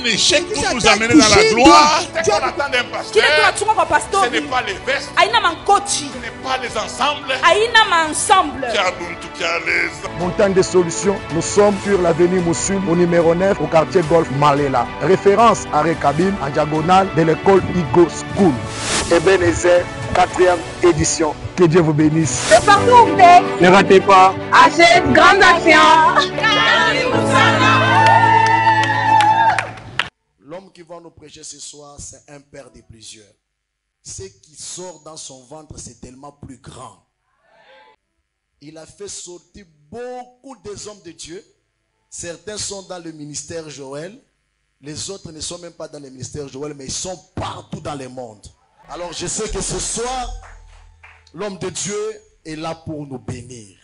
un échec pour nous amener dans la gloire. Qu'on attend d'un pasteur, ce n'est pas les vestes, ce n'est pas les ensembles. Montagne de solutions, nous sommes sur l'avenue Moussoul, au numéro 9, au quartier Golf Malela. Référence à Rekabim, en diagonale de l'école Igo School. Ebenezer, 4e édition. Que Dieu vous bénisse. C'est partout où vous êtes. Ne ratez pas. À cette grande action. L'homme qui va nous prêcher ce soir, c'est un père de plusieurs. Ce qui sort dans son ventre, c'est tellement plus grand. Il a fait sortir beaucoup des hommes de Dieu. Certains sont dans le ministère Joël. Les autres ne sont même pas dans le ministère Joël, mais ils sont partout dans le monde. Alors je sais que ce soir, l'homme de Dieu est là pour nous bénir.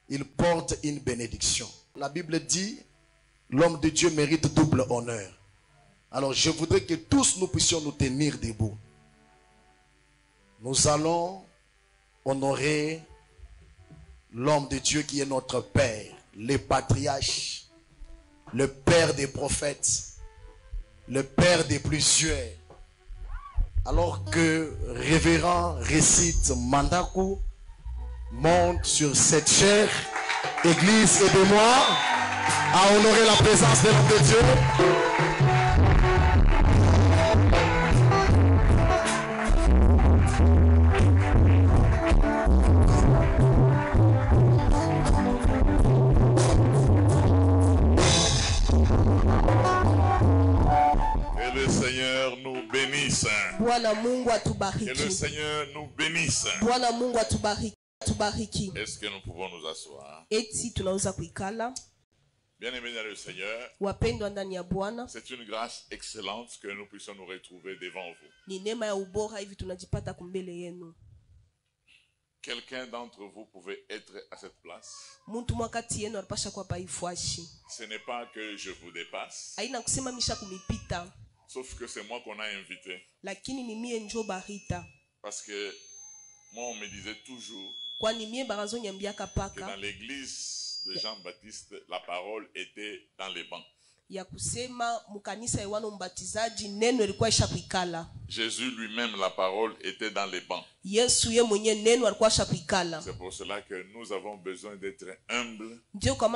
Il porte une bénédiction. La Bible dit, l'homme de Dieu mérite double honneur. Alors je voudrais que tous nous puissions nous tenir debout. Nous allons honorer l'homme de Dieu qui est notre Père, le patriarche, le Père des prophètes, le Père des plusieurs. Alors que révérend récite Mandaku monte sur cette chère église, aidez-moi à honorer la présence de l'homme de Dieu. Que le Seigneur nous bénisse. Que le Seigneur nous bénisse. Est-ce que nous pouvons nous asseoir? Bien-aimés dans le Seigneur, c'est une grâce excellente que nous puissions nous retrouver devant vous. Quelqu'un d'entre vous pouvait être à cette place. Ce n'est pas que je vous dépasse, sauf que c'est moi qu'on a invité. Parce que moi on me disait toujours que dans l'église de Jean-Baptiste, la parole était dans les bancs. Jésus lui-même, la parole était dans les bancs. C'est pour cela que nous avons besoin d'être humbles. Parfois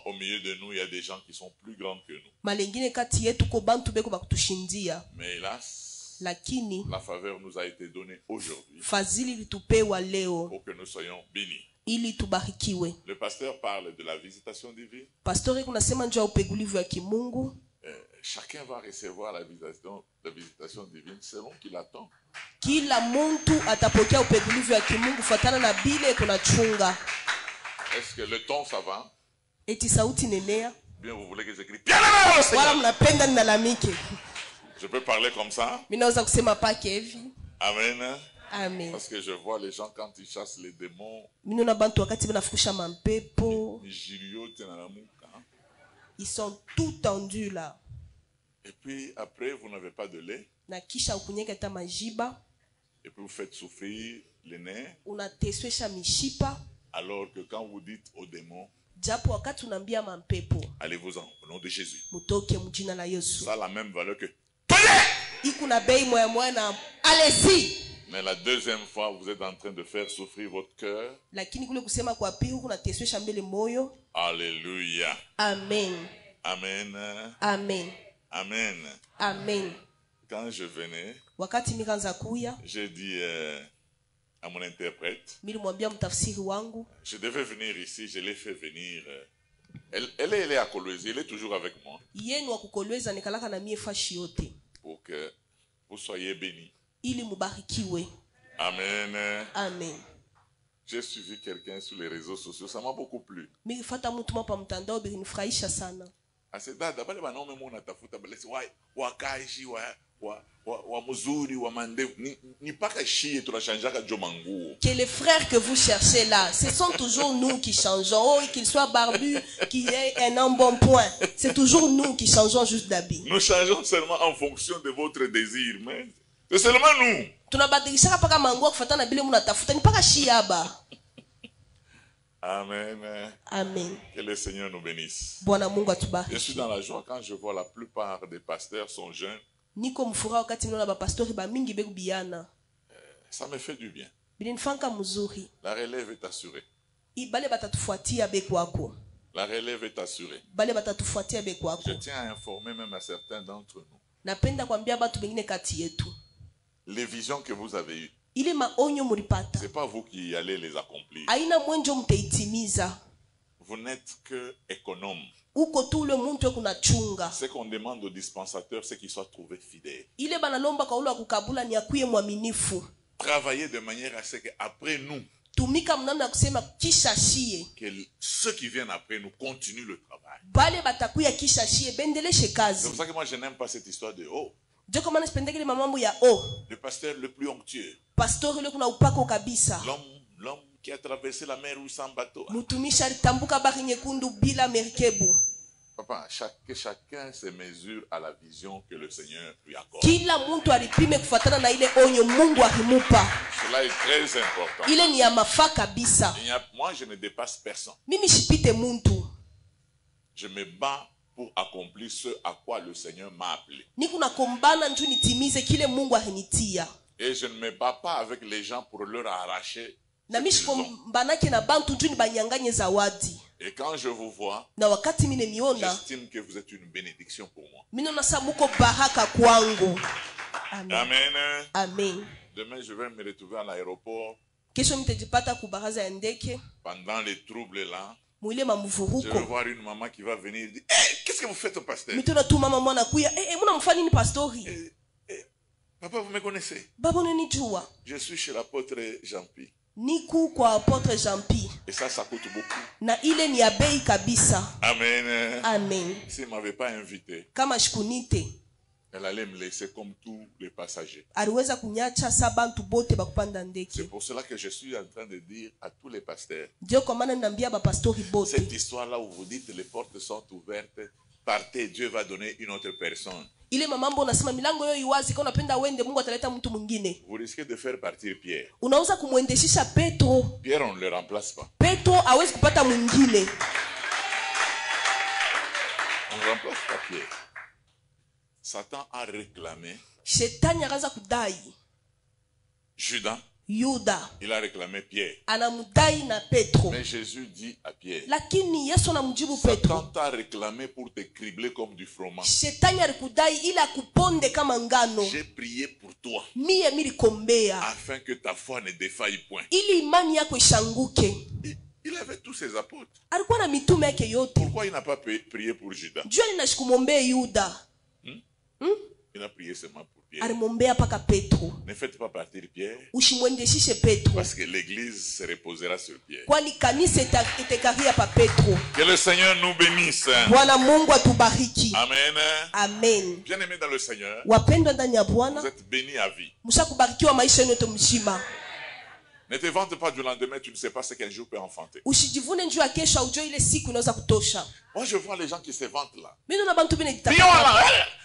au milieu de nous, il y a des gens qui sont plus grands que nous. Mais hélas, la faveur nous a été donnée aujourd'hui pour que nous soyons bénis. Le pasteur parle de la visitation divine. Chacun va recevoir la visitation divine selon qu'il attend. Est-ce que le ton ça va? Bien vous voulez que j'écris? Je peux parler comme ça? Amen. Amen. Parce que je vois les gens quand ils chassent les démons. Ils sont tout tendus là. Et puis après, vous n'avez pas de lait. Et puis vous faites souffrir les nerfs. Alors que quand vous dites aux démons, allez-vous-en au nom de Jésus. Ça a la même valeur que allez-y. Mais la deuxième fois, vous êtes en train de faire souffrir votre cœur. Alléluia. Amen. Amen. Amen. Amen. Amen. Quand je venais, j'ai dit à mon interprète, je devais venir ici, je l'ai fait venir. Elle est à Kolwezi, elle est toujours avec moi. Pour que vous soyez bénis. Amen. Amen. J'ai suivi quelqu'un sur les réseaux sociaux, ça m'a beaucoup plu. Que les frères que vous cherchez là, ce sont toujours nous qui changeons. Oh, qu'ils soient barbus, qu'il ait un embonpoint. C'est toujours nous qui changeons juste d'habit. Nous changeons seulement en fonction de votre désir, mais c'est seulement nous. Amen. Amen. Que le Seigneur nous bénisse. Bwana Mungu Je atubariki. suis dans la joie quand je vois la plupart des pasteurs sont jeunes. Niko mfuraha wakati ninaona bapastori ba mingi bekubiana. Ça me fait du bien. Bilinifanga mzuri. La relève est assurée. Bale batatufuatia bekwako. La relève est assurée. Bale batatufuatia bekwako. Je tiens à informer même à certains d'entre nous. Napenda kuambia batu bengine kati yetu. Les visions que vous avez eues, Ile maonyo mulipata. c'est pas vous qui allez les accomplir. Aina mwenjo mteitimiza. Vous n'êtes que économe. Uko tu ule muntu kuna chunga. Ce qu'on demande aux dispensateurs, c'est qu'ils soient trouvés fidèles. Ile banalomba kwa ule wa kukabula ni akuye mwaminifu. Travaillez de manière à ce qu'après nous, Tumika mnamna kusema kisha shie. que ceux qui viennent après nous continuent le travail. Bale batakuya kisha shie bendeleshe C'est kazi. pour ça que moi je n'aime pas cette histoire de Ndio kama nasipendeke ile mambo ya le pasteur le plus onctueux, pastori ile kuna upako kabisa. l'homme qui a traversé la mer ou sans bateau. Mutumishi alitambuka bahari nyekundu bila merikebu. Papa, chacun se mesure à la vision que le Seigneur lui accorde. Kila muntu alipime kufuatana na ile onyo Mungu ahimupa. Cela est très important. Ile ni ya mafaa kabisa. Moi, je ne dépasse personne. Mimi shipite muntu. Je me bats pour accomplir ce à quoi le Seigneur m'a appelé. Niku nakombana njoo nitimize kile Mungu ahinitia. Et je ne me bats pas avec les gens pour leur arracher. Na mishkombanake na bantu njoo nibanyanganye zawadi. Et quand je vous vois, Na wakati mine miona, j'estime que vous êtes une bénédiction pour moi. minona sa muko baraka kwangu. Amen. Amen. Amen. Demain, je vais me retrouver à l'aéroport. Kesho nitajipata kubaraza ya ndeke. Pendant les troubles là, Mwile je vais mamuvuruko. voir une maman qui va venir et dire, hey, qu'est-ce que vous faites au pasteur? Mitona tu mama mwana kuya. Muna mfani ni pastori. Papa, vous me connaissez? Babone ni jua. Je suis chez l'apôtre Jean-Pierre. Niku kwa apôtre Jean-Pierre. Et ça coûte beaucoup. Na ile ni ya bei kabisa. Amen. Amen. S'il ne m'avait pas invité, Kama shikunite, elle allait me laisser comme tous les passagers. aliweza kunyacha sabantu bote bakupanda C'est ndeke. pour cela que je suis en train de dire à tous les pasteurs, Ndio kwa maana ninaambia bapastori bote. cette histoire-là où vous dites les portes sont ouvertes, partez, Dieu va donner une autre personne. Ile mamambo unasema milango yoyo iwazi, kama unapenda uende Mungu ataleta mtu mwingine. Vous risquez de faire partir Pierre. Unaweza kumuendeshisha Petro. Pierre, on ne le remplace pas. Petro hawezi kupata mwingine. On ne remplace pas Pierre. Satan a réclamé Shetani akaanza kudai. Judas, Yuda il a réclamé Pierre. anamdai na Petro. Mais Jésus dit à Pierre, Lakini Yesu anamjibu Satan Petro. t'a réclamé pour te cribler comme du fromage. Shetani alikudai ili akuponde kama ngano. J'ai prié pour toi Mie milikombea afin que ta foi ne défaille point. ili imani yako ishanguke. Il avait tous ses apôtres. Alikuwa na mitume yake yote. Pourquoi il n'a pas prié pour Judas? Jua linashikumombea Yuda. Il a prié seulement pour Pierre. Alimombea paka Petro. Ne faites pas partir Pierre, Ushimwendeshishe Petro. parce que l'église se reposera sur Pierre. Kwani kanisa itekaria pa Petro. Que le Seigneur nous bénisse. Bwana Mungu atubariki. Amen. Amen. Bien-aimés dans le Seigneur, Wapendwa ndani ya vous Bwana, êtes bénis à vie. mshakubarikiwa maisha yenu yote mzima. Ne te vante pas du lendemain, tu ne sais pas ce qu'un jour peut enfanter. Usijivune njuu ya kesho, aujue ile siku inaweza kutosha. Moi, je vois les gens qui se vantent là. Mimi naona bantu bine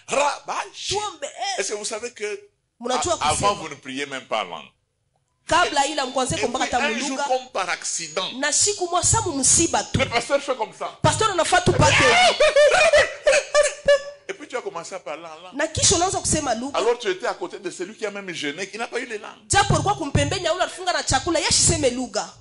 tuombe. Est-ce que vous savez que Mnajua avant, kusema vous ne priez même pas langue? kabla ila mkwanze Et puis, kumbaka un jour, tamuluga comme par accident, na siku mwa samu msiba tu. le pasteur fait comme ça. Pastor anafaa tupate. Et puis, tu as commencé à parler en langue. Na kisha unaanza kusema lugha. Alors, tu étais à côté de celui qui a même jeûné, qui n'a pas eu les langues. Japo alikuwa kumpembenya ule alifunga na chakula, yashiseme lugha.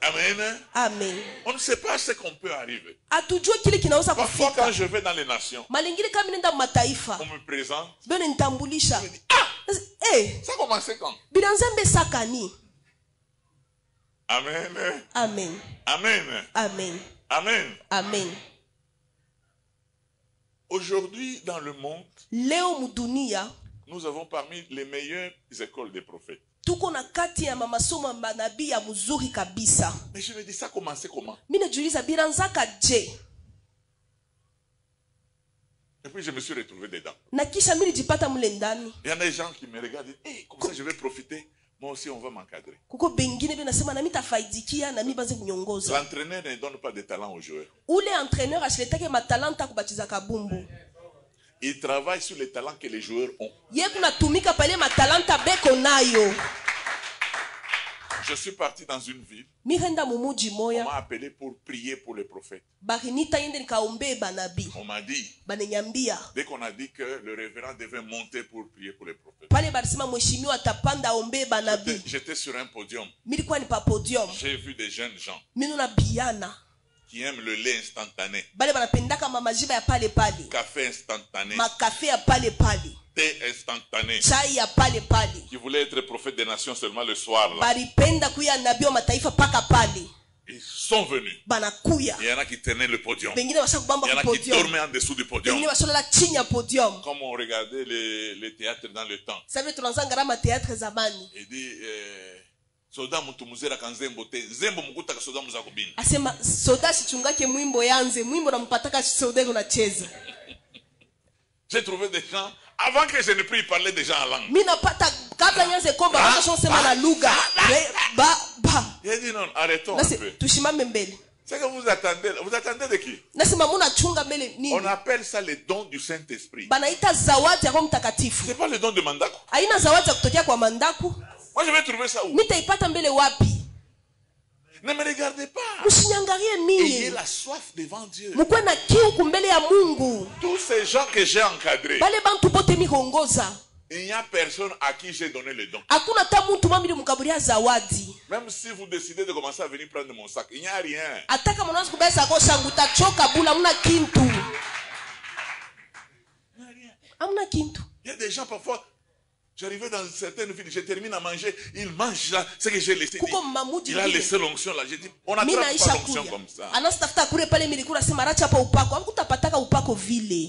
Amen. Amen. On ne sait pas ce qu'on peut arriver. Atujue kile kinaweza Parfois, quand kufika. je vais dans les nations, Malingine kama nenda mataifa. on me présente. Bene nitambulisha. Je me dis, ah, Ça a commencé quand? Binanzambe sakani. Amen. Amen. Amen. Amen. Amen. Amen. Aujourd'hui, dans le monde, Leo mudunia nous avons parmi les meilleures écoles des prophètes. tuko na kati ya masomo ya manabii ya mzuri kabisa. Mais je me dis, ça a commencé comment? Mimi najiuliza biranzaka je? Et puis je me suis retrouvé dedans. Na kisha mimi nijipata mle ndani. Il y en a des gens qui me regardent et disent, hey, comme ça je vais profiter. Moi aussi, on va m'encadrer. Kuko bengine bena sema na mimi tafaidikia na mimi baze kunyongoza. L'entraîneur ne donne pas de talent aux joueurs. Ule entraîneur ashiletake matalanta kubatiza kabumbu. Il travaille sur les talents que les joueurs ont. Ye kunatumika pale matalanta beko nayo. Je suis parti dans une ville. On m'a appelé pour prier pour les prophètes. On m'a dit, dès qu'on a dit que le révérend devait monter pour prier pour les prophètes, j'étais sur un podium. J'ai vu des jeunes gens qui aiment le lait instantané, café instantané, thé instantané, qui voulaient être prophètes des nations seulement le soir. Là. Ils sont venus. Il y en a qui tenaient le podium. Il y en a qui dormaient en dessous du podium. Comme on regardait les théâtres dans le temps. Il dit... soda mtu muzera kanzembo te zembo mkuta ka soda muzakubini asema soda sichungake mwimbo yanze mwimbo nampataka soda unacheza. J'ai trouvé des gens avant que je ne prie parler des gens en langue. Mimi napata kabla nyanze komba watu wanasema na lugha ba. Il dit non, arrêtons un peu. Tushimame mbele. C'est que vous attendez de qui? Nasema mnachunga mbele nini? On appelle ça le don du Saint-Esprit. Banaita zawadi ya Roho Mtakatifu. C'est pas le don de Mandaku. Haina zawadi ya kutokea kwa Mandaku. Moi je vais trouver ça où? Nitaipata mbele wapi? Ne me regardez pas. Msiniangalie mimi. Ayez la soif devant Dieu. Mkwe na kiu kumbele ya Mungu. Tous ces gens que j'ai encadrés. Bale bantu bote mikongoza. Il n'y a personne à qui j'ai donné le don. Hakuna hata mtu mwamili mkaburia zawadi. Même si vous décidez de commencer à venir prendre mon sac, il n'y a rien. Ataka mwanangu kubesa kwa shangu tachoka bula mna kintu. Il n'y a rien. Amna kintu. Il y a des gens parfois. J'arrivais dans certaines villes, je termine à manger, il mange là, ce que j'ai laissé. Il a laissé l'onction là. J'ai dit, on n'attrape pas l'onction comme ça.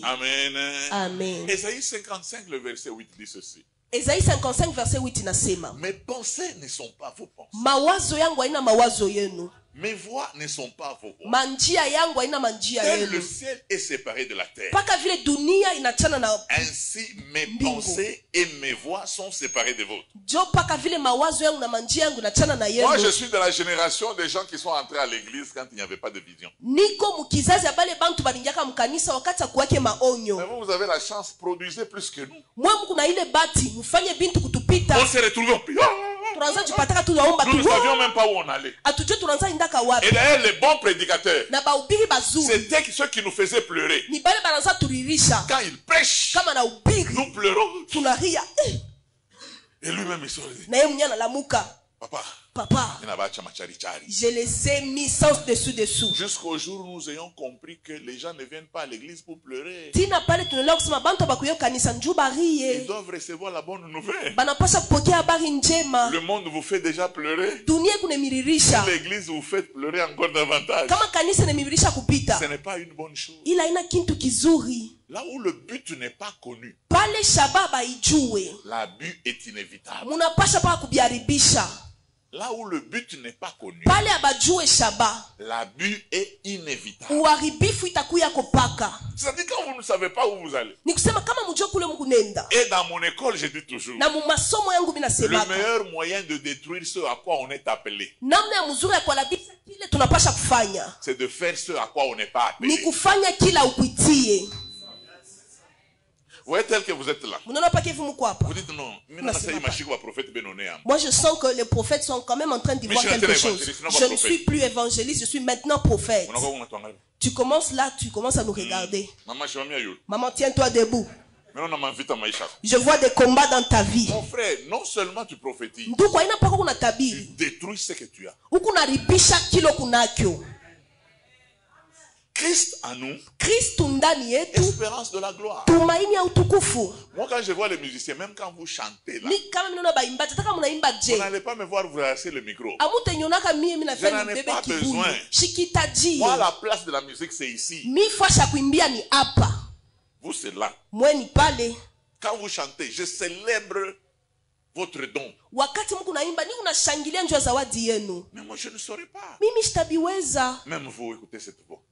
Amen. Amen. Ésaïe 55, le verset 8 dit ceci. Ésaïe 55, verset 8 nasema. Mes pensées ne sont pas vos pensées. Mawazo yangu haina mawazo yenu. Mes voix ne sont pas vos voix. Manjia yangu haina manjia yenu. Le ciel est séparé de la terre. Paka vile dunia inachana na ainsi mes pensées et mes voix sont séparées de vôtres. Jo paka vile mawazo yangu na manjia yangu inachana na yenu. Moi je suis de la génération des gens qui sont entrés à l'église quand il n'y avait pas de vision. Niko mkizazi abale bantu balinjaka mkanisa wakati kuwake maonyo. Mais vous avez la chance, produisez plus que nous. Mwa mko na ile bati mfanye bintu kutupita. On s'est retrouvés au pays. Nous ne savions même pas où on allait. Et d'ailleurs, les bons prédicateurs, c'était ceux qui nous faisaient pleurer. Quand ils prêchent, nous pleurons. Et lui-même, il se dit, Papa, je les ai mis sans dessous. Jusqu'au jour où nous ayons compris que les gens ne viennent pas à l'église pour pleurer. Ils doivent recevoir la bonne nouvelle. Le monde vous fait déjà pleurer. L'église vous fait pleurer encore davantage. Ce n'est pas une bonne chose. Là où le but n'est pas connu, l'abus est inévitable. Là où le but n'est pas connu, l'abus est inévitable. C'est-à-dire quand vous ne savez pas où vous allez. Et dans mon école, je dis toujours, le meilleur moyen de détruire ce à quoi on est appelé, c'est de faire ce à quoi on n'est pas appelé. Vous voyez tel que vous êtes là. Vous dites non. Moi je sens que les prophètes sont quand même en train d'y voir quelque chose. Je ne suis plus évangéliste, je suis maintenant prophète. Tu commences là, tu commences à nous regarder. Maman, tiens-toi debout. Je vois des combats dans ta vie. Mon frère, non seulement tu prophétises, tu détruis ce que tu as. Christ en nous, espérance de la gloire. Moi quand je vois les musiciens, même quand vous chantez là, vous n'allez pas me voir vous lâcher le micro. Je n'en ai pas besoin. Moi la place de la musique c'est ici. Vous c'est là. Quand vous chantez, je célèbre votre don. Mais moi je ne saurais pas. Même vous écoutez cette voix.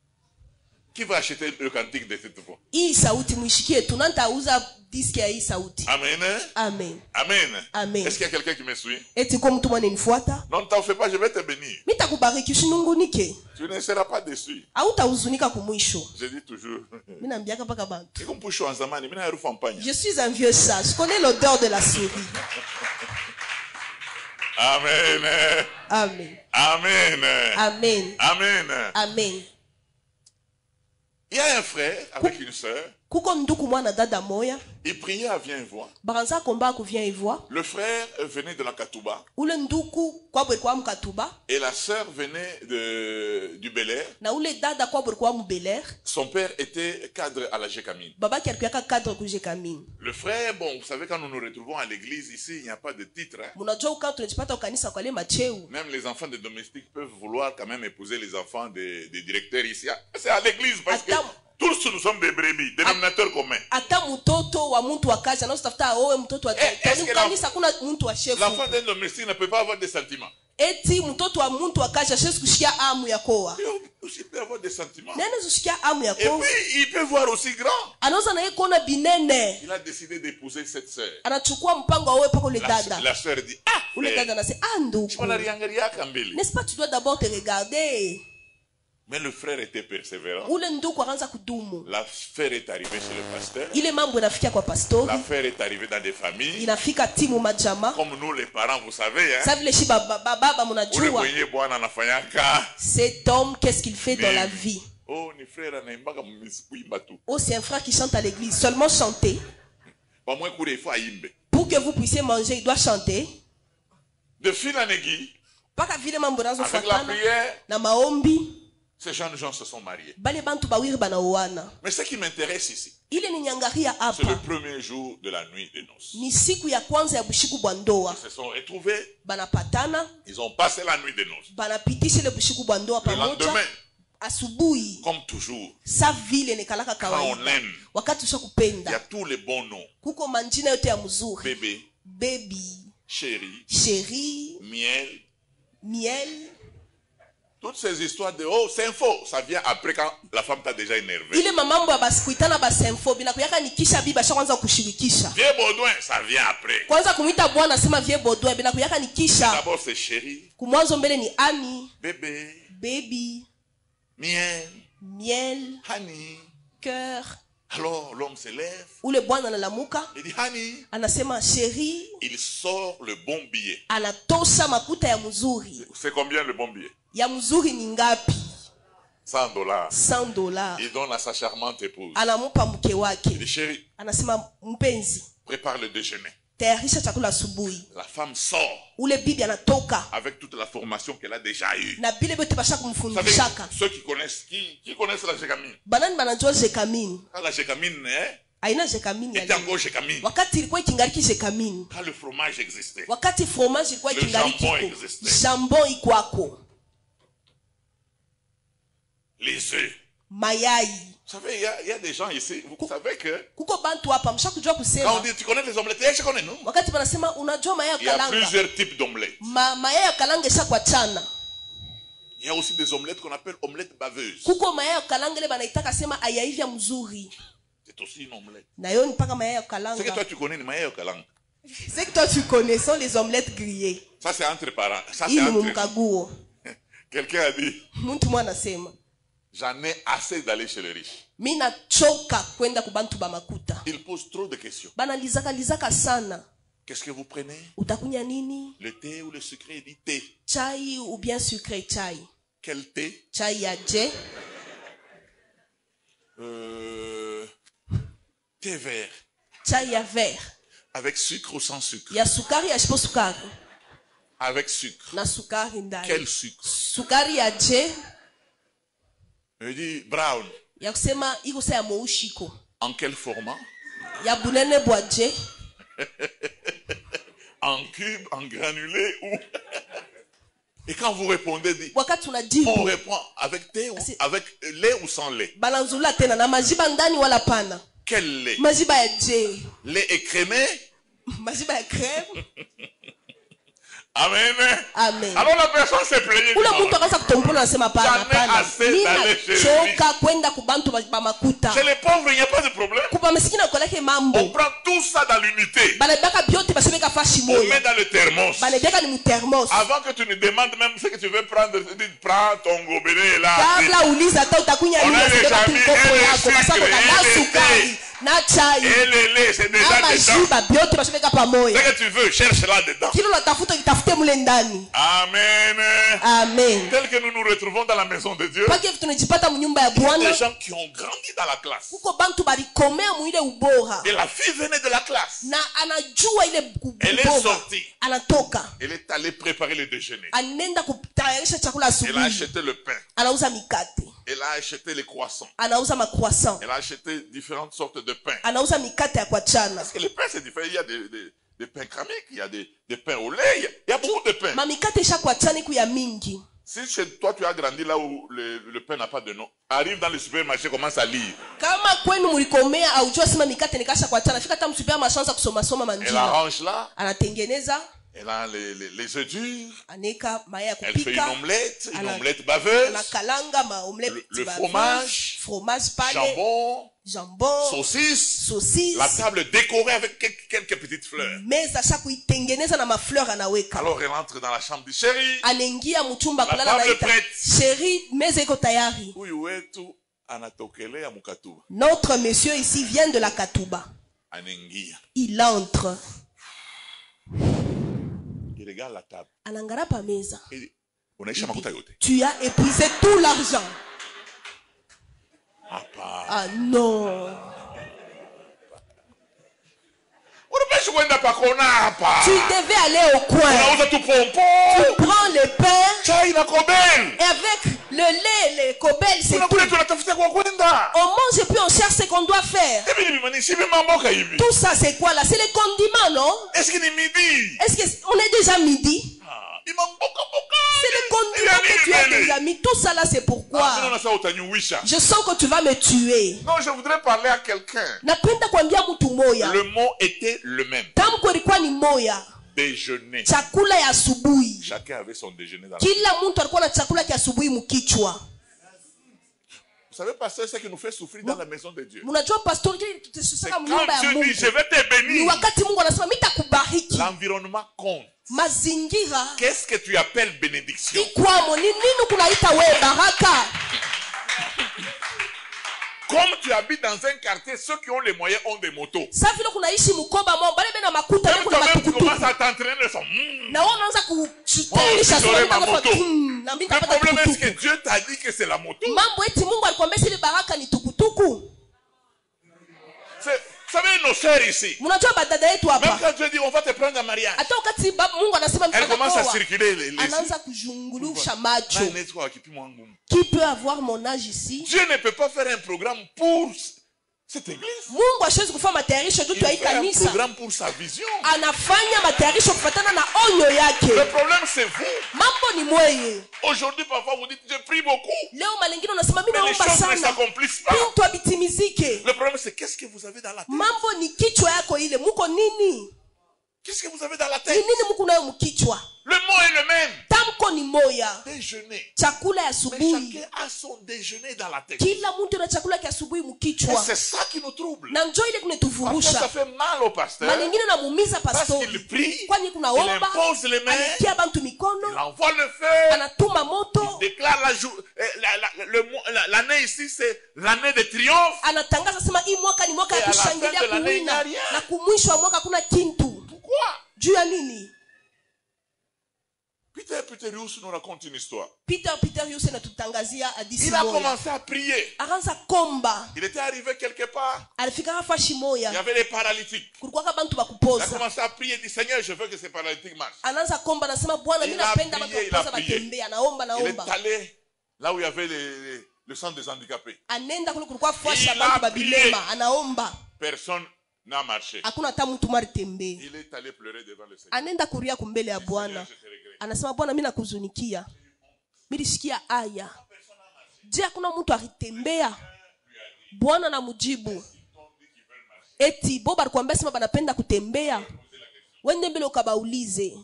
Qui va acheter le cantique de cette voix? Amen. Amen. Amen. Amen. Est-ce qu'il y a quelqu'un qui me suit? Non, ne t'en fais pas, je vais te bénir. Tu ne seras pas déçu. Je dis toujours. Je suis un vieux chat. Je connais l'odeur de la souris. Amen. Amen. Amen. Amen. Amen. Amen. Il y a un frère avec une sœur. Il priait à viens et vois. Le frère venait de la Katouba. Et la sœur venait du Bel Air. Son père était cadre à la Gécamine. Le frère, bon, vous savez, quand nous nous retrouvons à l'église ici, il n'y a pas de titre. Hein. Même les enfants des domestiques peuvent vouloir quand même épouser les enfants des directeurs ici. C'est à l'église parce que tous nous sommes des brebis, des dénominateurs communs. L'enfant d'un domestique ne peut pas avoir des sentiments. Il peut avoir des sentiments. Et puis, il peut voir aussi grand. Il a décidé d'épouser cette sœur. La sœur dit, n'est-ce pas, tu dois d'abord te regarder. Mais le frère était persévérant. L'affaire est arrivée chez le pasteur. L'affaire est arrivée dans des familles. Comme nous les parents, vous savez. Hein? Cet homme, qu'est-ce qu'il fait dans la vie? Oh, c'est un frère qui chante à l'église. Seulement chanter. Pour que vous puissiez manger, il doit chanter. De fil en aiguille. Avec la prière. Ces jeunes gens se sont mariés. Mais ce qui m'intéresse ici, c'est le premier jour de la nuit des noces. Ils se sont retrouvés. Ils ont passé la nuit des noces. Le lendemain, comme toujours, quand on aime, il y a tous les bons noms. Bébé, chéri, miel. Toutes ces histoires de oh c'est faux, ça vient après quand la femme t'a déjà énervé. Vieux Baudouin, ça vient après. D'abord c'est chéri, bébé, miel, honey, cœur. Alors l'homme se lève. Il dit honey. Chéri. Il sort le bon billet. C'est combien le bon billet? $100. Il donne à sa charmante épouse. Il dit chéri, prépare le déjeuner. La femme sort avec toute la formation qu'elle a déjà eue. Vous savez, ceux qui connaissent la Gécamine. Quand la Gécamine était encore Gécamine. Quand le fromage existait. Le jambon existait. Les œufs. Vous savez, il y a des gens ici, vous savez que quand on dit tu connais les omelettes, je connais, non? Il y a plusieurs types d'omelettes. Il y a aussi des omelettes qu'on appelle omelettes baveuses. C'est aussi une omelette. C'est que toi tu connais les mayai au kalang. C'est que toi tu connais sont les omelettes grillées. Ça c'est entre parents. Ça c'est entre. Quelqu'un a dit. J'en ai assez d'aller chez les riches. Il pose trop de questions. Qu'est-ce que vous prenez? Le thé ou le sucré? Il dit thé. Chai ou bien sucré chai? Quel thé? Chai ya je. Thé vert. Chai ya vert. Avec sucre ou sans sucre? Ya sukari ya shipo sukari. Avec sucre. Na sukari ndani. Quel sucre? Sukari ya je. Il dit brown. Ya kusema iko sa ya moushiko. En quel format? Ya bunene boaje. En cube, en granulé ou... Et quand vous répondez, on répond avec thé ou avec lait ou sans lait? Quel lait? Lait écrémé? Amen. Amen. Alors la personne s'est plaignée. J'en ai assez d'aller chez lui. Chez les pauvres, il n'y a pas de problème. On prend tout ça dans l'unité. On met dans le thermos. Avant que tu ne demandes même ce que tu veux prendre, tu dis prends ton gobelet là. On a déjà mis un sucre et Et le lait, c'est déjà dedans. Ce que tu veux, cherche là dedans. Amen. Amen. Tel que nous nous retrouvons dans la maison de Dieu, il y a des gens qui ont grandi dans la classe. Et la fille venait de la classe. Elle est sortie. Elle est allée préparer le déjeuner. Elle a acheté le pain. Elle a acheté les croissants. Elle a acheté différentes sortes de pain. Parce que les pains c'est différent. Il y a des pains cramiques, il y a des pains au lait, il y a beaucoup de pains. Si chez toi tu as grandi là où le pain n'a pas de nom, arrive dans le supermarché, commence à lire. Elle arrange là. Elle a les œufs durs. Elle fait une omelette baveuse. Le fromage, jambon, saucisse. La table décorée avec quelques petites fleurs. Alors elle entre dans la chambre du chéri. La table est prête. Notre monsieur ici vient de la Katuba. Il entre. Il regarde la table. Et tu as épuisé tout l'argent. Ah non. Tu devais aller au coin. Tu prends le pain. Et avec le lait, les cobelles, c'est tout. On mange et puis on cherche ce qu'on doit faire. Tout ça c'est quoi là? C'est les condiments, non? Est-ce qu'on est déjà midi? C'est les condiments que tu as déjà mis. Tout ça là c'est pourquoi. Je sens que tu vas me tuer. Non, je voudrais parler à quelqu'un. Le mot était le même. Déjeuner. Chacun avait son déjeuner dans la maison. Vous savez, pasteur, ce qui nous fait souffrir dans la maison de Dieu. C'est quand Dieu dit, je vais te bénir. L'environnement compte. Qu'est-ce que tu appelles bénédiction? Comme tu habites dans un quartier, ceux qui ont les moyens ont des motos. Même toi-même, tu commences à t'entraîner de son. J'aurai ma moto. Le problème est que Dieu t'a dit que c'est la moto. Vous savez, nos sœurs ici, même quand Dieu dit on va te prendre en mariage, elle commence à circuler les Qui peut avoir mon âge ici? Dieu ne peut pas faire un programme pour cette église. Il fait un programme pour sa vision. Le problème c'est vous. Aujourd'hui parfois vous dites je prie beaucoup, mais les choses ne s'accomplissent pas. Le problème c'est qu'est-ce que vous avez dans la tête? Qu'est-ce que vous avez dans la tête? Le mot est le même. Déjeuner. Mais chacun a son déjeuner dans la tête. Et c'est ça qui nous trouble. Parfois ça fait mal au pasteur. Parce qu'il prie, il impose les mains, il envoie le feu, il déclare l'année ici c'est l'année de triomphe. Et à la fin de l'année il n'y a rien. Pourquoi? Peter Rius nous raconte une histoire. Il a commencé à prier. Il était arrivé quelque part. Il y avait les paralytiques. Il a commencé à prier. Il dit Seigneur, je veux que ces paralytiques marchent. Il a prié. Il est allé là où il y avait le centre des handicapés. Il a prié. Personne n'a marché. Il est allé pleurer devant le Seigneur. Anasema Bwana mimi nakuzunikia. Milisikia aya. Je hakuna mtu akitembea. Bwana anamujibu. Eti boba alikwambia sema banapenda kutembea. Wende mbele ukabaulize.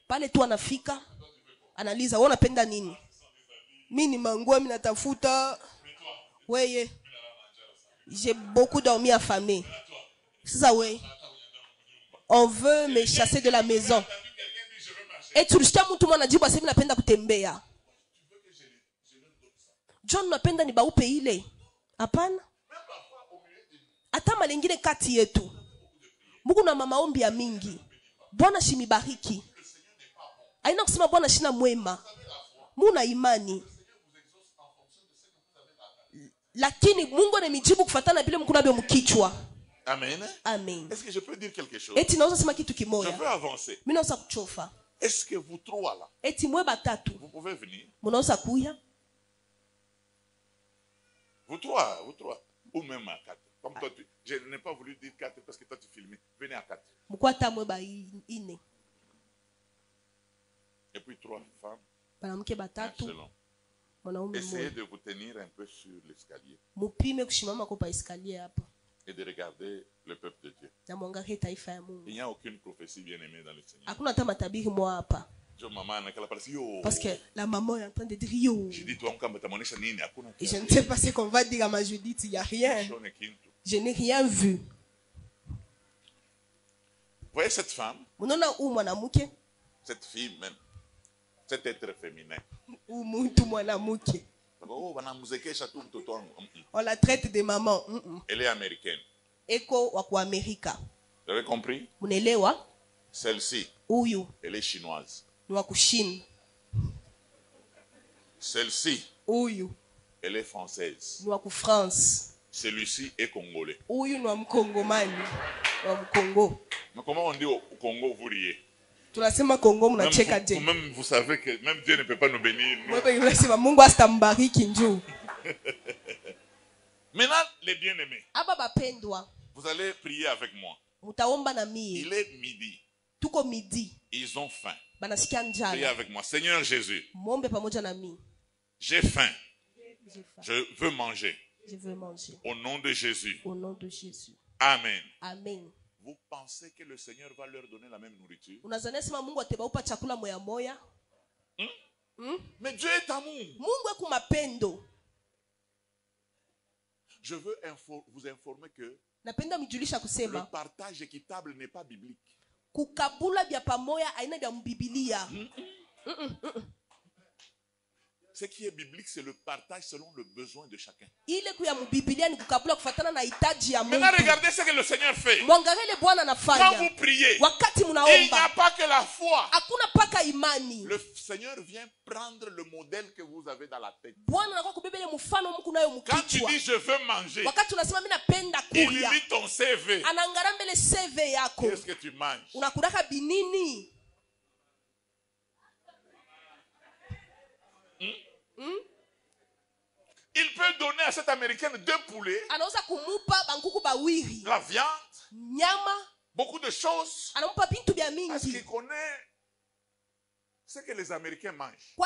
Pale tu anafika. Analiza wewe unapenda nini? Mimi ni manguo mimi natafuta. Weye. J'ai beaucoup dormi affamé. C'est ça ouais. On veut me chasser de la maison. Et tu listia mtu mwana jibu asemi napenda kutembea. John napenda ni baupe ile. Hapana. kama lingine kati yetu Mungu na maombi ya mingi. Bwana shimibariki. Haina kusema Bwana shina mwema. Muna imani. Lakini Mungu anemijibu kufuatana vile Mungu nabyo mkichwa. Amen. Amen. Est-ce que je peux dire quelque chose? Eti nauza sema kitu kimoja. Je veux avancer. Mimi nauza kuchofa. Est-ce que vous trois là? Eti mwe batatu. Vous pouvez venir. Munauza kuya. Vous trois. Ou même à quatre. Comme toi, je n'ai pas voulu dire quatre parce que toi tu filmais. Venez à quatre. Mkwata mwe ba ine. Et puis trois femmes. Banamke batatu. Mwanaume mmoja. Essayez de vous tenir un peu sur l'escalier. Mupime kushimama kwa escalier hapa. Et de regarder le peuple de Dieu. Na mwangalie taifa ya Mungu. Il n'y a aucune prophétie bien-aimée dans le Seigneur. Hakuna hata matabiri mwa hapa. Parce que la maman est en train de dire yo. Je ne sais pas ce qu'on va dire à ma Judith, il n'y a rien. Je n'ai rien vu. Vous voyez cette femme? Cette fille même. Cet être féminin. On la traite de maman. Elle est américaine. Vous avez compris? Celle-ci, elle est chinoise. Celle-ci, elle est française. Celui-ci est congolais. Mais comment on dit au Congo, vous riez? Même vous savez que même Dieu ne peut pas nous bénir. Maintenant, les bien-aimés, vous allez prier avec moi. Il est midi. Ils ont faim. Priez avec moi. Seigneur Jésus, j'ai faim. Je veux manger. Au nom de Jésus. Amen. Amen. Vous pensez que le Seigneur va leur donner la même nourriture? Mais Dieu est amour. Je veux vous informer que le partage équitable n'est pas biblique. Ce qui est biblique, c'est le partage selon le besoin de chacun. Maintenant, regardez ce que le Seigneur fait. Quand vous priez, il n'y a pas que la foi. Le Seigneur vient prendre le modèle que vous avez dans la tête. Quand tu dis je veux manger, il lit ton CV. Qu'est-ce que tu manges? Il peut donner à cette américaine 2 poulets, la viande, beaucoup de choses, parce qu'il connaît ce que les Américains mangent.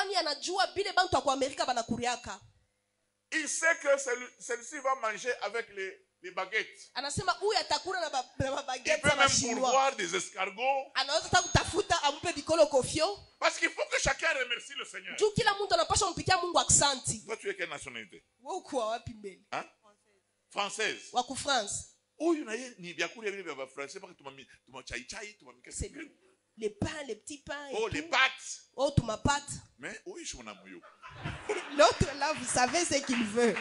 Il sait que celle-ci va manger avec les baguettes. Il peut même pourvoir des escargots. Parce qu'il faut que chacun remercie le Seigneur. Toi, tu es quelle nationalité? Hein? Française. Les pains, les petits pains. Oh, les pâtes. Oh, tu m'as pâte. Mais oui, je m'en ai. L'autre là, vous savez ce qu'il veut.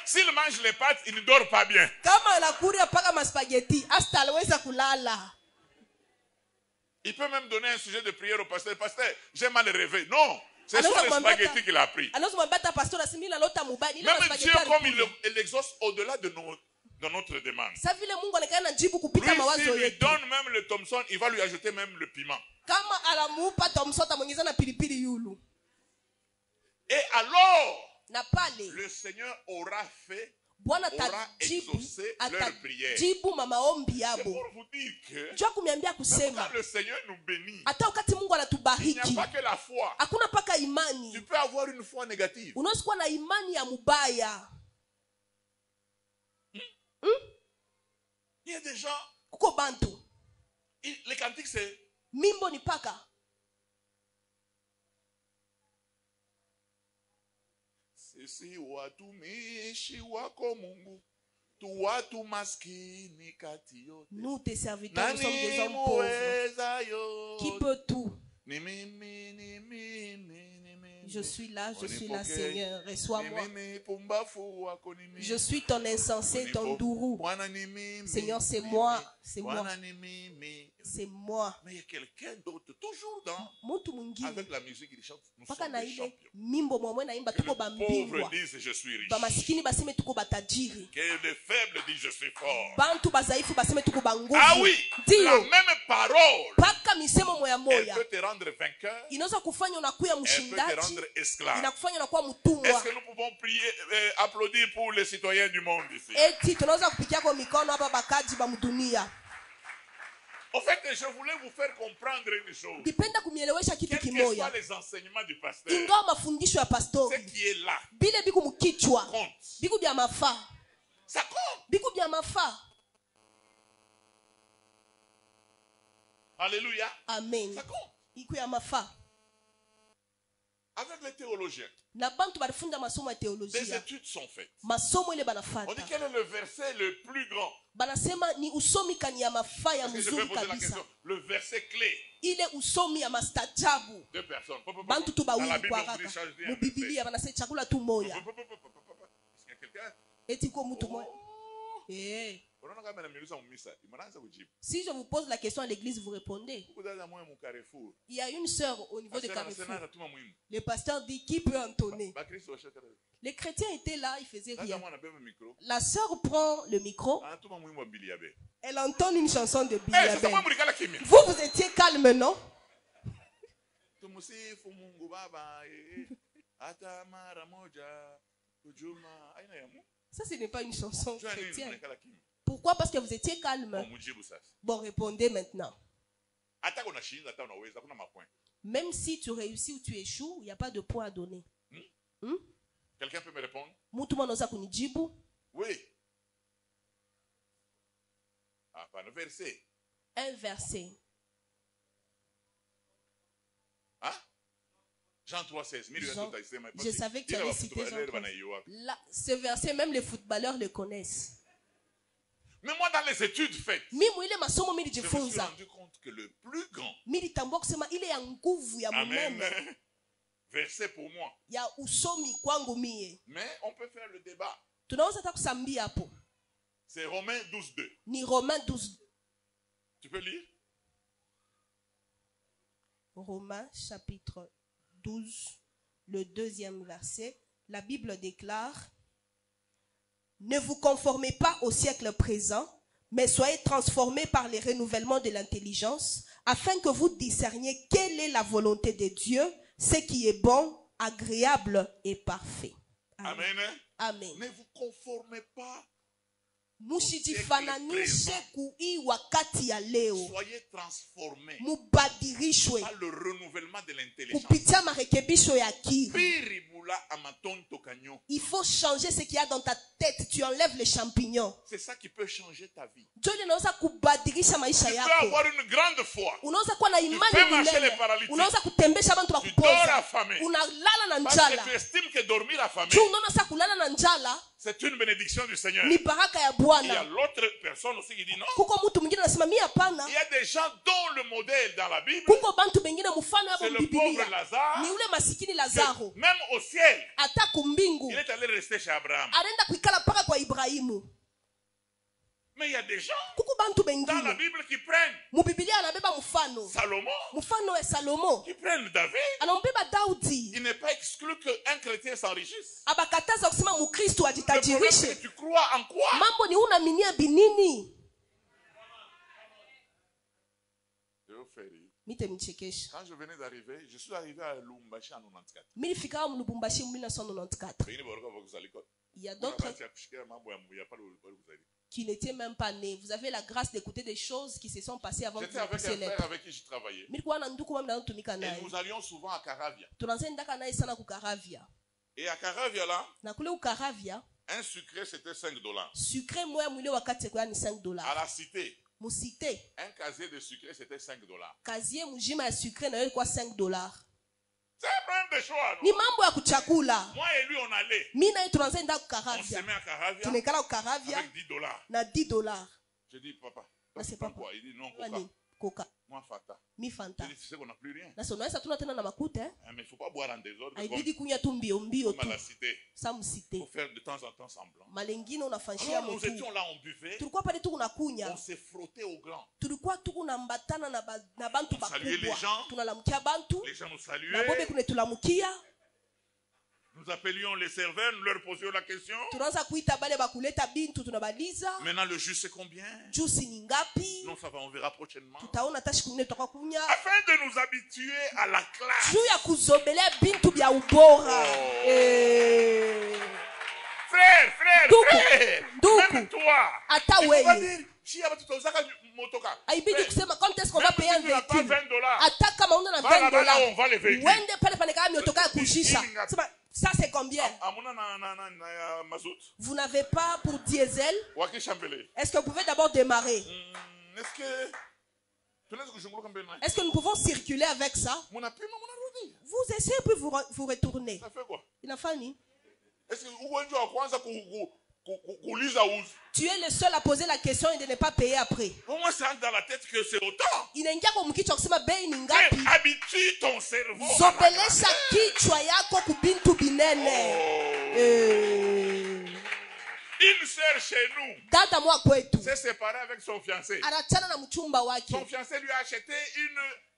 S'il mange les pâtes, il ne dort pas bien. Il peut même donner un sujet de prière au pasteur. Pasteur, j'ai mal rêvé. Non, c'est sur les spaghettis qu'il a pris. Même Dieu, comme il exauce au-delà de notre demande. Lui, s'il lui donne même le Thompson, il va lui ajouter même le piment. Et alors, le Seigneur aura exaucé leur prière. C'est pour vous dire que même quand le Seigneur nous bénit, il n'y a pas que la foi. Tu peux avoir une foi négative. Il y a des gens, les cantiques c'est Mimbo ni paka. Sisi watumishi wako Mungu, tu watu maskini kati yote. Nous tes serviteurs, nous sommes des hommes pauvres. Qui peut tout? Je suis là, Seigneur. Reçois-moi. Je suis ton insensé, ton dourou. Seigneur, c'est moi. C'est moi. C'est moi. Mais il y a quelqu'un d'autre, toujours avec la musique, il chante. Nous sommes des champions. Que le pauvre dise je suis riche. Que le faible dise je suis fort. Ah oui, la même parole. Elle peut te rendre vainqueur. Elle peut te rendre esclave. Est-ce que nous pouvons prier, applaudir pour les citoyens du monde ici? En fait, je voulais vous faire comprendre une chose. Quels que soient les enseignements du pasteur, ce qui est là compte. Ça compte. Alléluia. Amen. Ça compte. Avec les théologiens, des études sont faites. On dit quel est le verset le plus grand. Parce que je peux poser la question. Le verset clé. Deux personnes. Dans la Bible, on dit changer un verset. Est-ce qu'il y a quelqu'un? Si je vous pose la question à l'église, vous répondez. Il y a une sœur au niveau de Carrefour. Le pasteur dit qui peut entonner. Les chrétiens étaient là, ils faisaient rien. La sœur prend le micro. Elle entonne une chanson de Biliabé. Vous étiez calme, non? Ça, ce n'est pas une chanson chrétienne. Pourquoi? Parce que vous étiez calme. Bon, répondez maintenant. Même si tu réussis ou tu échoues, il n'y a pas de point à donner. Quelqu'un peut me répondre? Oui. Ah, pas un verset. Un verset. Hein? Jean 3,16. Je savais que tu allais citer Jean 3. Là, ce verset, même les footballeurs le connaissent. Mais moi, dans les études faites, je me suis rendu compte que le plus grand, amen, verset pour moi. Mais on peut faire le débat. C'est Romains 12,2. Tu peux lire? Romains chapitre 12, le 2e verset. La Bible déclare: ne vous conformez pas au siècle présent, mais soyez transformés par les renouvellements de l'intelligence, afin que vous discerniez quelle est la volonté de Dieu, ce qui est bon, agréable et parfait. Amen. Amen. Ne vous conformez pas. Soyez transformés par le renouvellement de l'intelligence. Il faut changer ce qu'il y a dans ta tête. Tu enlèves les champignons. C'est ça qui peut changer ta vie. Tu peux avoir une grande foi. Tu peux marcher les paralytiques. Tu dors affamé. Parce que tu estimes que dormir affamé, c'est une bénédiction du Seigneur. Il y a l'autre personne aussi qui dit non. Il y a des gens dont le modèle dans la Bible, c'est le pauvre Lazare, que même au ciel, il est allé rester chez Abraham. Mais il y a des gens dans la Bible qui prennent Salomon, qui prennent David. Il n'est pas exclu qu'un chrétien s'enrichisse. Le problème, c'est que tu crois en quoi? Je vais faire rire. Quand je venais d'arriver, je suis arrivé à Lubumbashi en 1994. Il y a d'autres qui n'étaient même pas nés. Vous avez la grâce d'écouter des choses qui se sont passées avant que vous puissiez naître. J'étais avec un frère avec qui je travaillais. Et nous allions souvent à Caravia. Et à Caravia là, un sucré c'était $5. À la cité, un casier de sucré c'était $5. C'est un problème de choix. Moi et lui on allait. On se met à Caravia avec $10. $10. Je dis papa, c'est pas quoi? Il dit non, Coca. Coca. Moi, Fanta. Mi Fanta. Tu sais qu'on n'a plus rien. Na sonona ça tuna tena na makuta. Mais il ne faut pas boire en désordre. Haibidi kunya tu mbio mbio tu. Comme à la cité. Ça me cité. Il faut faire de temps en temps semblant. Malengine unafanshia Alors nous étions là, on buvait. Tulikuwa pale tu kunakunya. On s'est frotté au grand. Tulikuwa tu kunambatana na bantu bakubwa. Saluer les gens. Tunalamukia bantu. Les gens nous saluaient. Na bobe kunetulamukia. Nous appelions les serveurs, nous leur posions la question. Maintenant le jus c'est combien? Non, ça va, on verra prochainement. Afin de nous habituer à la classe. Frère, même toi. Quand est-ce qu'on va payer un véhicule? On va les véhicules. Ça c'est combien? Vous n'avez pas pour diesel? Est-ce que vous pouvez d'abord démarrer? Est-ce que nous pouvons circuler avec ça? Vous essayez puis vous retournez. Ça fait quoi? Il a fallu. Est-ce que tu es le seul à poser la question et de ne pas payer après? Pour moi, ça entre dans la tête que c'est autant. Habitue ton cerveau. Une sœur chez nous s'est séparée avec son fiancé. Son fiancé lui a acheté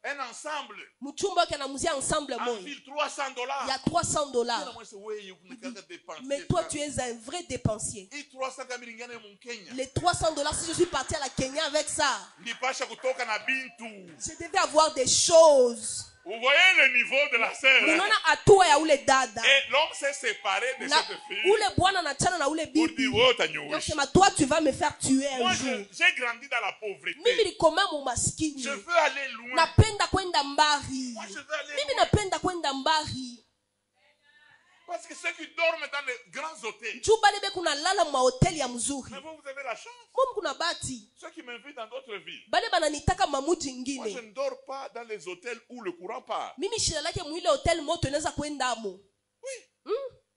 un ensemble. En ville, $300. Il y a $300. Mais toi, tu es un vrai dépensier. Les $300, si je suis parti à la Kenya avec ça, je devais avoir des choses. Vous voyez le niveau de la sœur. Et l'homme s'est séparé de cette fille. Pour dire, toi, tu vas me faire tuer un jour. Moi, j'ai grandi dans la pauvreté. Je veux aller loin. Moi, je veux aller loin. Parce que ceux qui dorment dans les grands hôtels. Mais vous avez la chance. Ceux qui m'invitent dans d'autres villes. Moi, je ne dors pas dans les hôtels où le courant part. Oui.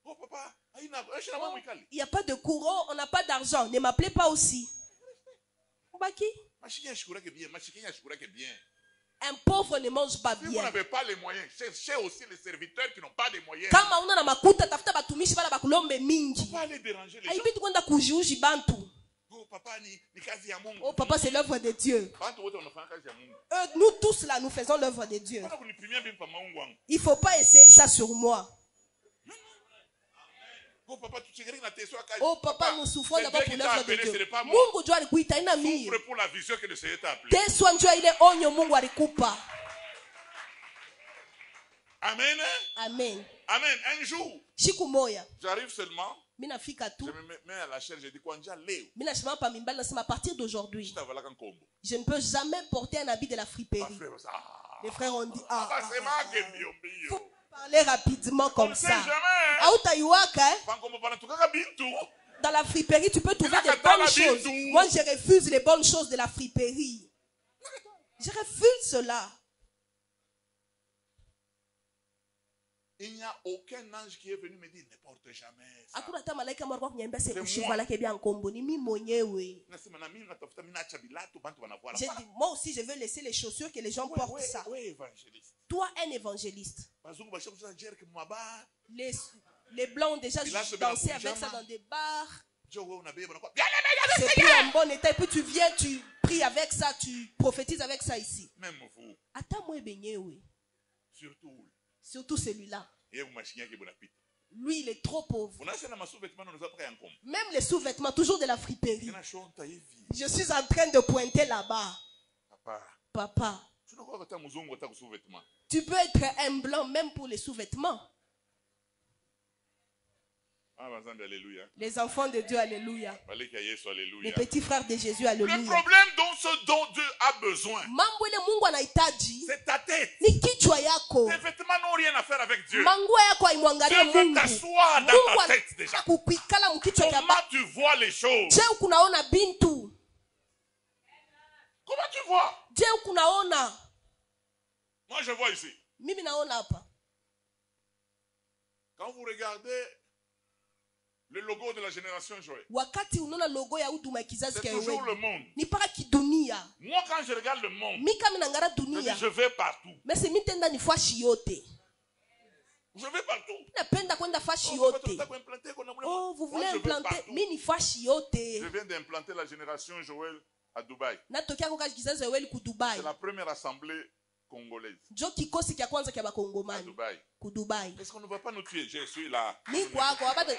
Oh, papa. Il n'y a pas de courant, on n'a pas d'argent. Ne m'appelez pas aussi. Un pauvre ne mange pas bien. Si vous n'avez pas les moyens, cherchez aussi les serviteurs qui n'ont pas de moyens. Il ne faut pas aller déranger les gens. Oh papa, c'est l'œuvre de Dieu. Nous tous là, nous faisons l'œuvre de Dieu. Il ne faut pas essayer ça sur moi. Oh papa, nous souffrons d'abord pour l'œuvre de Dieu. Souffre pour la vision que le Seigneur t'a appelée. Amen. Amen. Amen. Un jour, j'arrive seulement. Je me mets à la chair, je dis quoi? À partir d'aujourd'hui, je ne peux jamais porter un habit de la friperie. Les frères ont dit, faut parler rapidement comme ça. Dans la friperie, tu peux trouver des bonnes choses. Moi, je refuse les bonnes choses de la friperie. Je refuse cela. Il n'y a aucun ange qui est venu me dire ne porte jamais ça. J'ai dit, moi aussi je veux laisser les chaussures que les gens portent ça. Toi, un évangéliste. Les blancs ont déjà dansé avec ça dans des bars. C'est plus en bon état. Et puis tu viens, tu pries avec ça, tu prophétises avec ça ici. Même vous. Surtout celui-là. Lui, il est trop pauvre. Même les sous-vêtements, toujours de la friperie. Je suis en train de pointer là-bas. Papa. Tu peux être un blanc même pour les sous-vêtements. Les enfants de Dieu, alléluia. Les petits frères de Jésus, alléluia. Le problème dont Dieu a besoin, c'est ta tête. Tes vêtements n'ont rien à faire avec Dieu. Dieu veut t'asseoir dans ta tête déjà. Comment tu vois les choses? Comment tu vois? Moi je vois ici. Quand vous regardez Le logo de la génération Joël. Wakati unaona logo ya huduma ya kizazi cha Yoeli. C'est toujours le monde. Ni para kidunia. Moi quand je regarde le monde. Mika minangara dunia. Je vais partout. Mais c'est mitenda ni fashi yote. Je vais partout. Napenda kwenda fashi yote. Oh, vous voulez implanter? Mini fashi yote. Je viens d'implanter la génération Joël à Dubaï. Natokea kwa kizazi Yoeli ku Dubai. C'est la première assemblée congolaise. Jo kikosi kia kwanza kia bakongomani. Dubaï. Ku Dubai. Est-ce qu'on ne va pas nous tuer? Je suis là. Ni kwako abada.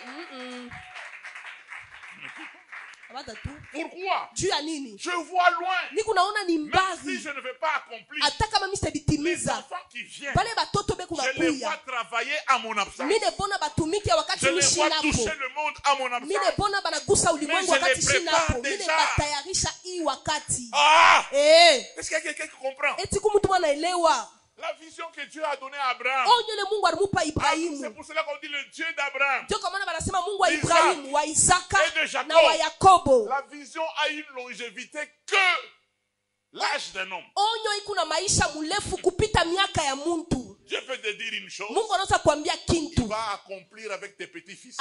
Pourquoi? Juu ya nini? Je vois loin. Niko naona ni mbali. Même si je ne vais pas accomplir. Hata kama mimi sitimiza. Les enfants qui viennent. Bale batoto beku bakuya. Je les vois travailler à mon absence. Mimi nebona batumike wakati mimi shinapo. Je les vois toucher le monde à mon absence. Mimi nebona banagusa ulimwengu wakati shinapo. Mimi batayarisha hii wakati. Ah! Est-ce qu'il y a quelqu'un qui comprend? Eti kumtu anaelewa. La vision que Dieu a donnée à Abraham. C'est pour cela qu'on dit le Dieu d'Abraham. Et de Jacob. La vision a une longévité que l'âge d'un homme. Je peux te dire une chose. Tu vas accomplir avec tes petits-fils.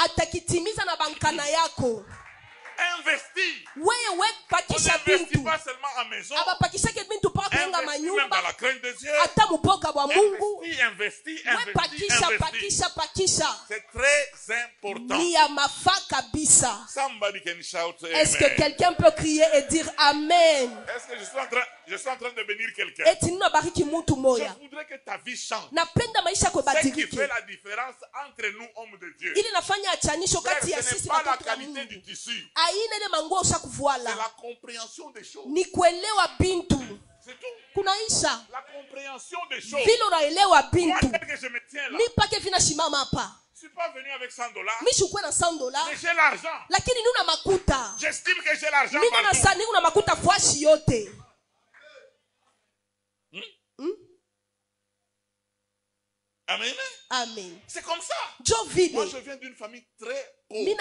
Investis. On n'investit pas seulement à maison. Investis même dans la crainte de Dieu. Investis. C'est très important. Somebody can shout amen. Est-ce que quelqu'un peut crier et dire amen? Est-ce que je suis en train de bénir quelqu'un? Je voudrais que ta vie change. Ce qui fait la différence entre nous, hommes de Dieu. Ce n'est pas la qualité du tissu. C'est la compréhension des choses. C'est tout. La compréhension des choses. Moi, que je me tiens là. Je ne suis pas venu avec $100. Mais j'ai l'argent. J'estime que j'ai l'argent partout. Amen. Amen. C'est comme ça. Moi, je viens d'une famille très pauvre.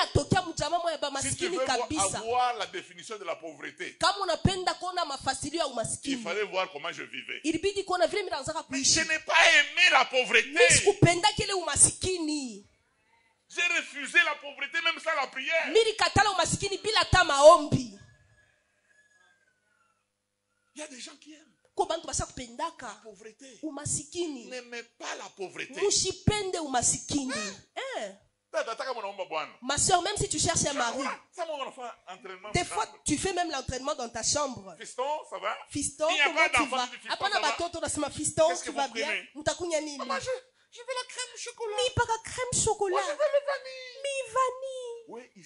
Si tu veux avoir la définition de la pauvreté, il fallait voir comment je vivais. Mais je n'ai pas aimé la pauvreté. J'ai refusé la pauvreté même sans la prière. Il y a des gens qui aiment la pauvreté. N'aimez pas la pauvreté. Ma soeur, même si tu cherches un mari, des fois tu fais même l'entraînement dans ta chambre. Fiston, ça va? Fiston, comment tu vas? Fiston, tu vas bien? Maman, je veux la crème chocolat. Mi pas la crème chocolat. Moi, je veux le vanille. Mi vanille.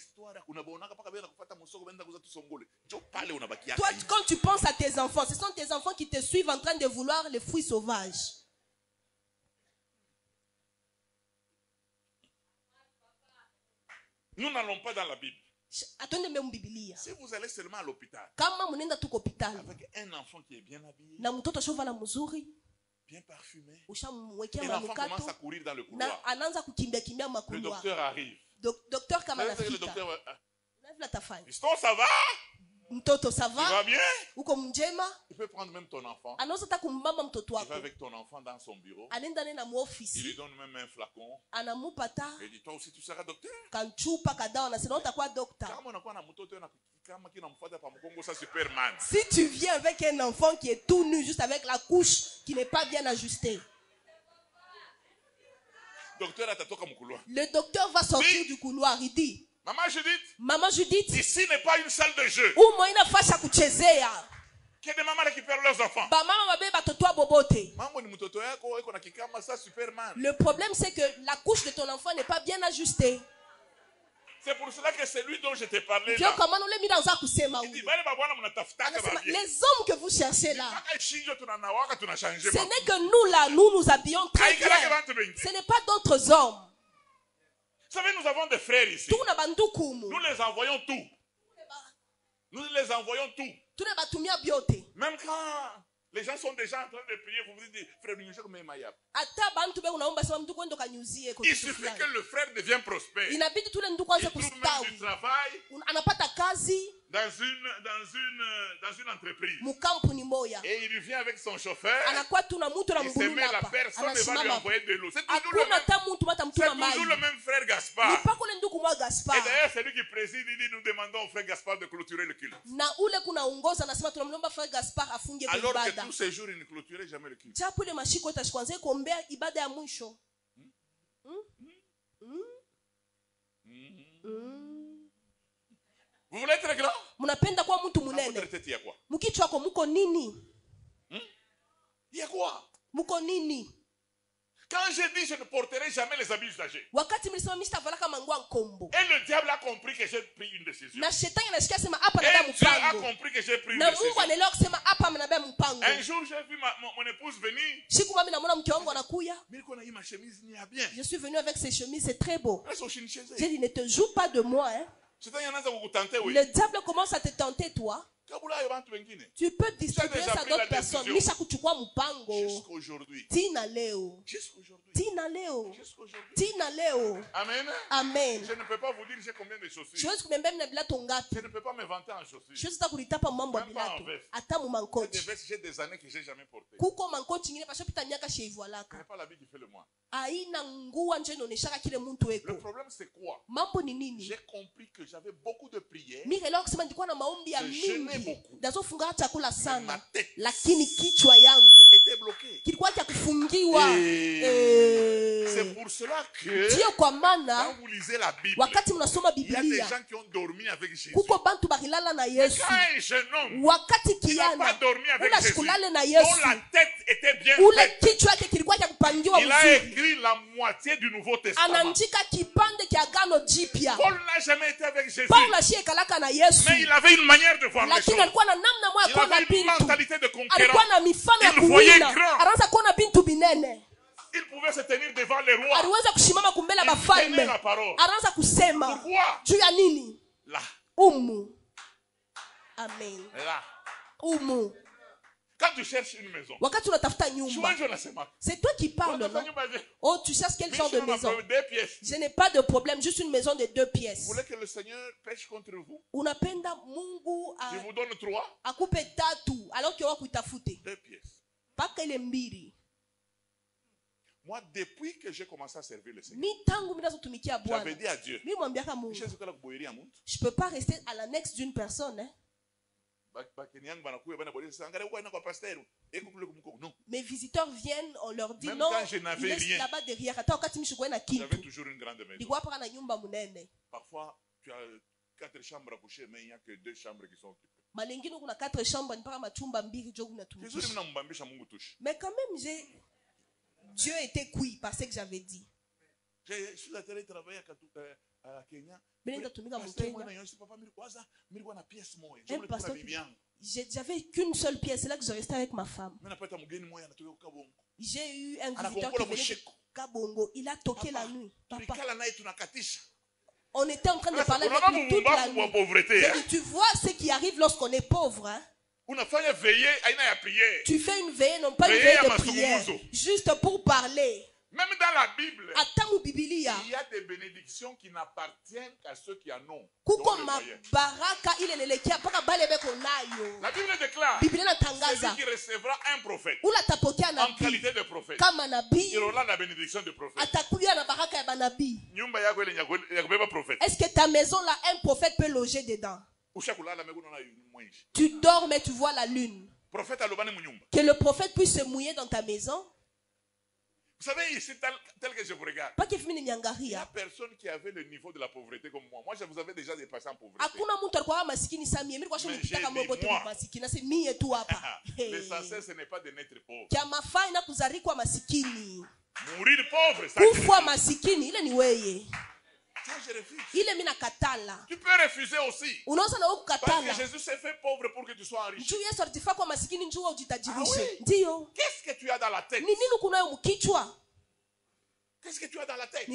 Toi, quand tu penses à tes enfants, ce sont tes enfants qui te suivent en train de vouloir les fruits sauvages. Nous n'allons pas dans la Bible. Si vous allez seulement à l'hôpital avec un enfant qui est bien habillé, bien parfumé, et l'enfant commence à courir dans le couloir, le docteur arrive. Le docteur Fiston, ça va? Mtoto, ça va? Tu vas bien? Uko mjema? Il peut prendre même ton enfant. Anaweza hata kumbamba mtoto Il wako. va avec ton enfant dans son bureau. Anaenda naye na muofisi. Il lui donne même un flacon. Anamupa ta. Il dit, toi aussi tu seras docteur. Kanchupa kadawa na sema utakuwa docteur. Kama unakuwa na mtoto na kama kinamfuata pa mkongo ça Superman. Si tu viens avec un enfant qui est tout nu, juste avec la couche qui n'est pas bien ajustée. Le docteur va sortir du couloir. Il dit, Maman Judith, ici n'est pas une salle de jeu. Que des mamans récupèrent leurs enfants. Le problème c'est que la couche de ton enfant n'est pas bien ajustée. C'est pour cela que c'est lui dont je t'ai parlé là. Il dit, les hommes que vous cherchez là, ce n'est que nous là, nous habillons très bien. Ce n'est pas d'autres hommes. Vous savez, nous avons des frères ici. Nous les envoyons tout. Nous les envoyons tout. Même quand les gens sont déjà en train de prier, vous vous dites, frère, il suffit que le frère devienne prospère. Il trouve même du travail. dans une entreprise. Et il vient avec son chauffeur. Il se met la personne et va lui envoyer de l'eau. C'est toujours le même frère Gaspard. Et d'ailleurs, c'est lui qui préside. Il dit, nous demandons au frère Gaspard de clôturer le culte. Alors que tous ces jours, il ne clôturait jamais le culte. Vous voulez être grand? Munapenda kuwa mtu munene. Mukichwa kwa muko nini? Il y a quoi? Muko nini? Quand j'ai dit je ne porterai jamais les habits usagés. Wakati mlisema mimi sitavala kama nguo nkombo. Et le diable a compris que j'ai pris une décision. Na shetani anasikia sema hapa na mpango. Dieu a compris que j'ai pris une décision. Na Mungu anaelewa kusema hapa mnabeba mpango. Un jour j'ai vu mon épouse venir. Siku mimi namuona mke wangu anakuya. Mais qu'on a eu ma chemise ni bien. Je suis venu avec ces chemises, c'est très beau. J'ai dit ne te joue pas de moi hein. Le diable commence à te tenter toi. Tu peux distribuer ça à d'autres personnes. Jusqu'à aujourd'hui. Tina Leo. Tina Leo. Tina Leo. Amen. Amen. Je ne peux pas vous dire j'ai combien de chaussures. Je ne peux pas me vanter en chaussures. Même pas en veste. J'ai des années que je n'ai jamais porté. Ce n'est pas l'habit qui fait le moine. Le problème c'est quoi? J'ai compris que j'avais beaucoup de prières. Je jeûnais beaucoup. Ma tête était bloquée. C'est pour cela que quand vous lisez la Bible, il y a des gens qui ont dormi avec Jésus. Quand un jeune homme qui n'a pas dormi avec Jésus, dont la tête était bien faite, il a écrit la moitié du Nouveau Testament. Paul n'a jamais été avec Jésus, mais il avait une manière de voir les choses. Il avait une mentalité de conquérant. Il voyait grand. Il pouvait se tenir devant les rois. Il tenait la parole. Pourquoi? Là. Amen. Là. Quand tu cherches une maison, c'est toi qui parles, non? Oh, tu cherches quel genre de maison? Je n'ai pas de problème, juste une maison de 2 pièces. Vous voulez que le Seigneur pêche contre vous? Unapenda Mungu je vous donne 3. Akupe tatu, alors que wakutafute. 2 pièces. Paka ile mbili. Moi, depuis que j'ai commencé à servir le Seigneur, j'avais dit à Dieu, je ne peux pas rester à l'annexe d'une personne. Hein. Mes visiteurs viennent, on leur dit même non, ils laissent là-bas derrière. J'avais toujours une grande maison. Parfois, tu as 4 chambres à coucher, mais il n'y a que 2 chambres qui sont occupées. Mais quand même, Dieu était cuit par ce que j'avais dit. Je suis allé travailler à Kenya. J'avais qu'une seule pièce, c'est là que je restais avec ma femme. J'ai eu un visiteur qui venait de Kabongo. Il a toqué la nuit. Papa. On était en train de parler avec lui toute la nuit. Tu vois ce qui arrive lorsqu'on est pauvre. Hein? Tu fais une veillée, non pas une veillée de prière. Juste pour parler. Même dans la Bible, il y a des bénédictions qui n'appartiennent qu'à ceux qui en ont. La Bible déclare, celui qui recevra un prophète en qualité de prophète, il aura la bénédiction de prophète. Est-ce que ta maison là, un prophète peut loger dedans? Tu dors mais tu vois la lune. Que le prophète puisse se mouiller dans ta maison. Vous savez, ici, tel que je vous regarde, il n'y a personne qui avait le niveau de la pauvreté comme moi. Moi, je vous avais déjà dépassé en pauvreté. Mais j'ai dit, moi, l'essentiel, ce n'est pas de naître pauvre. Mourir pauvre, ça je refuse. Tu peux refuser aussi. Parce que Jésus s'est fait pauvre pour que tu sois enrichi. Ah oui? Qu'est-ce que tu as dans la tête? Qu'est-ce que tu as dans la tête?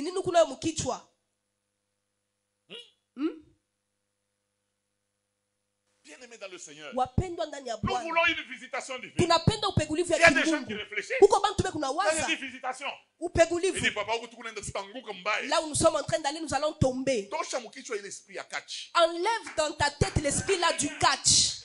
bien-aimés dans le Seigneur, wapendwa ndani ya nous Bwana, voulons une visitation divine. tunapenda upegulivu Il y ya a des gens kimungu. qui réfléchissent. Huko bantu be kuna Il y a waza des visitations. Il upegulivu. dit, papa, où tu connais de tanguka mbaya. Là où nous sommes en train d'aller, nous allons tomber. Tosha mukichwa ile esprit ya catch. Enlève dans ta tête l'esprit là du catch.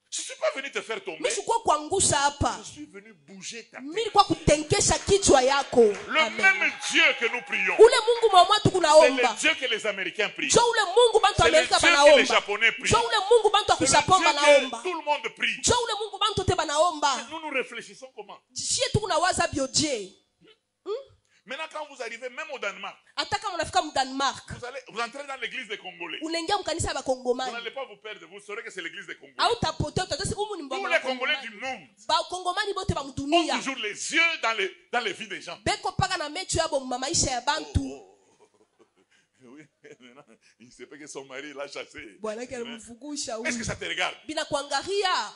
Je suis pas venu te faire tomber. Mishukwa kuangusha hapa. Je suis venu bouger ta tête. Mimi kwa kutenkesha kichwa yako. Le Amen. même Dieu que nous prions. Ule Mungu mwa C'est watu kunaomba. le Dieu que les Américains prient. Jo ule Mungu bantu C'est le Amerika Dieu que les banaomba. Japonais prient. Jo ule Mungu bantu C'est le akushapon Dieu banaomba. que tout le monde prie. Jo ule Mungu bantu te banaomba. Nous réfléchissons comment? Shie tu kunawaza bioje. Maintenant, quand vous arrivez même au Danemark, Ataka mnafika mu Denmark. vous entrez dans l'église des Congolais. Unaingia mkanisa ya Vous bakongomani. n'allez pas vous perdre. Vous saurez que c'est l'église des Congolais. Au tapote utatasi umu ni mbaba. Tous les Congolais du monde Bakongomani bote ba ont mdunia. toujours les yeux dans les vies des gens. Beko paka na mecho yabo mu maisha ya bantu. Oui, maintenant, il sait pas que son mari l'a chassé. Bwanake alimfugusha huyu. Est-ce que ça te regarde? Bila kuangalia.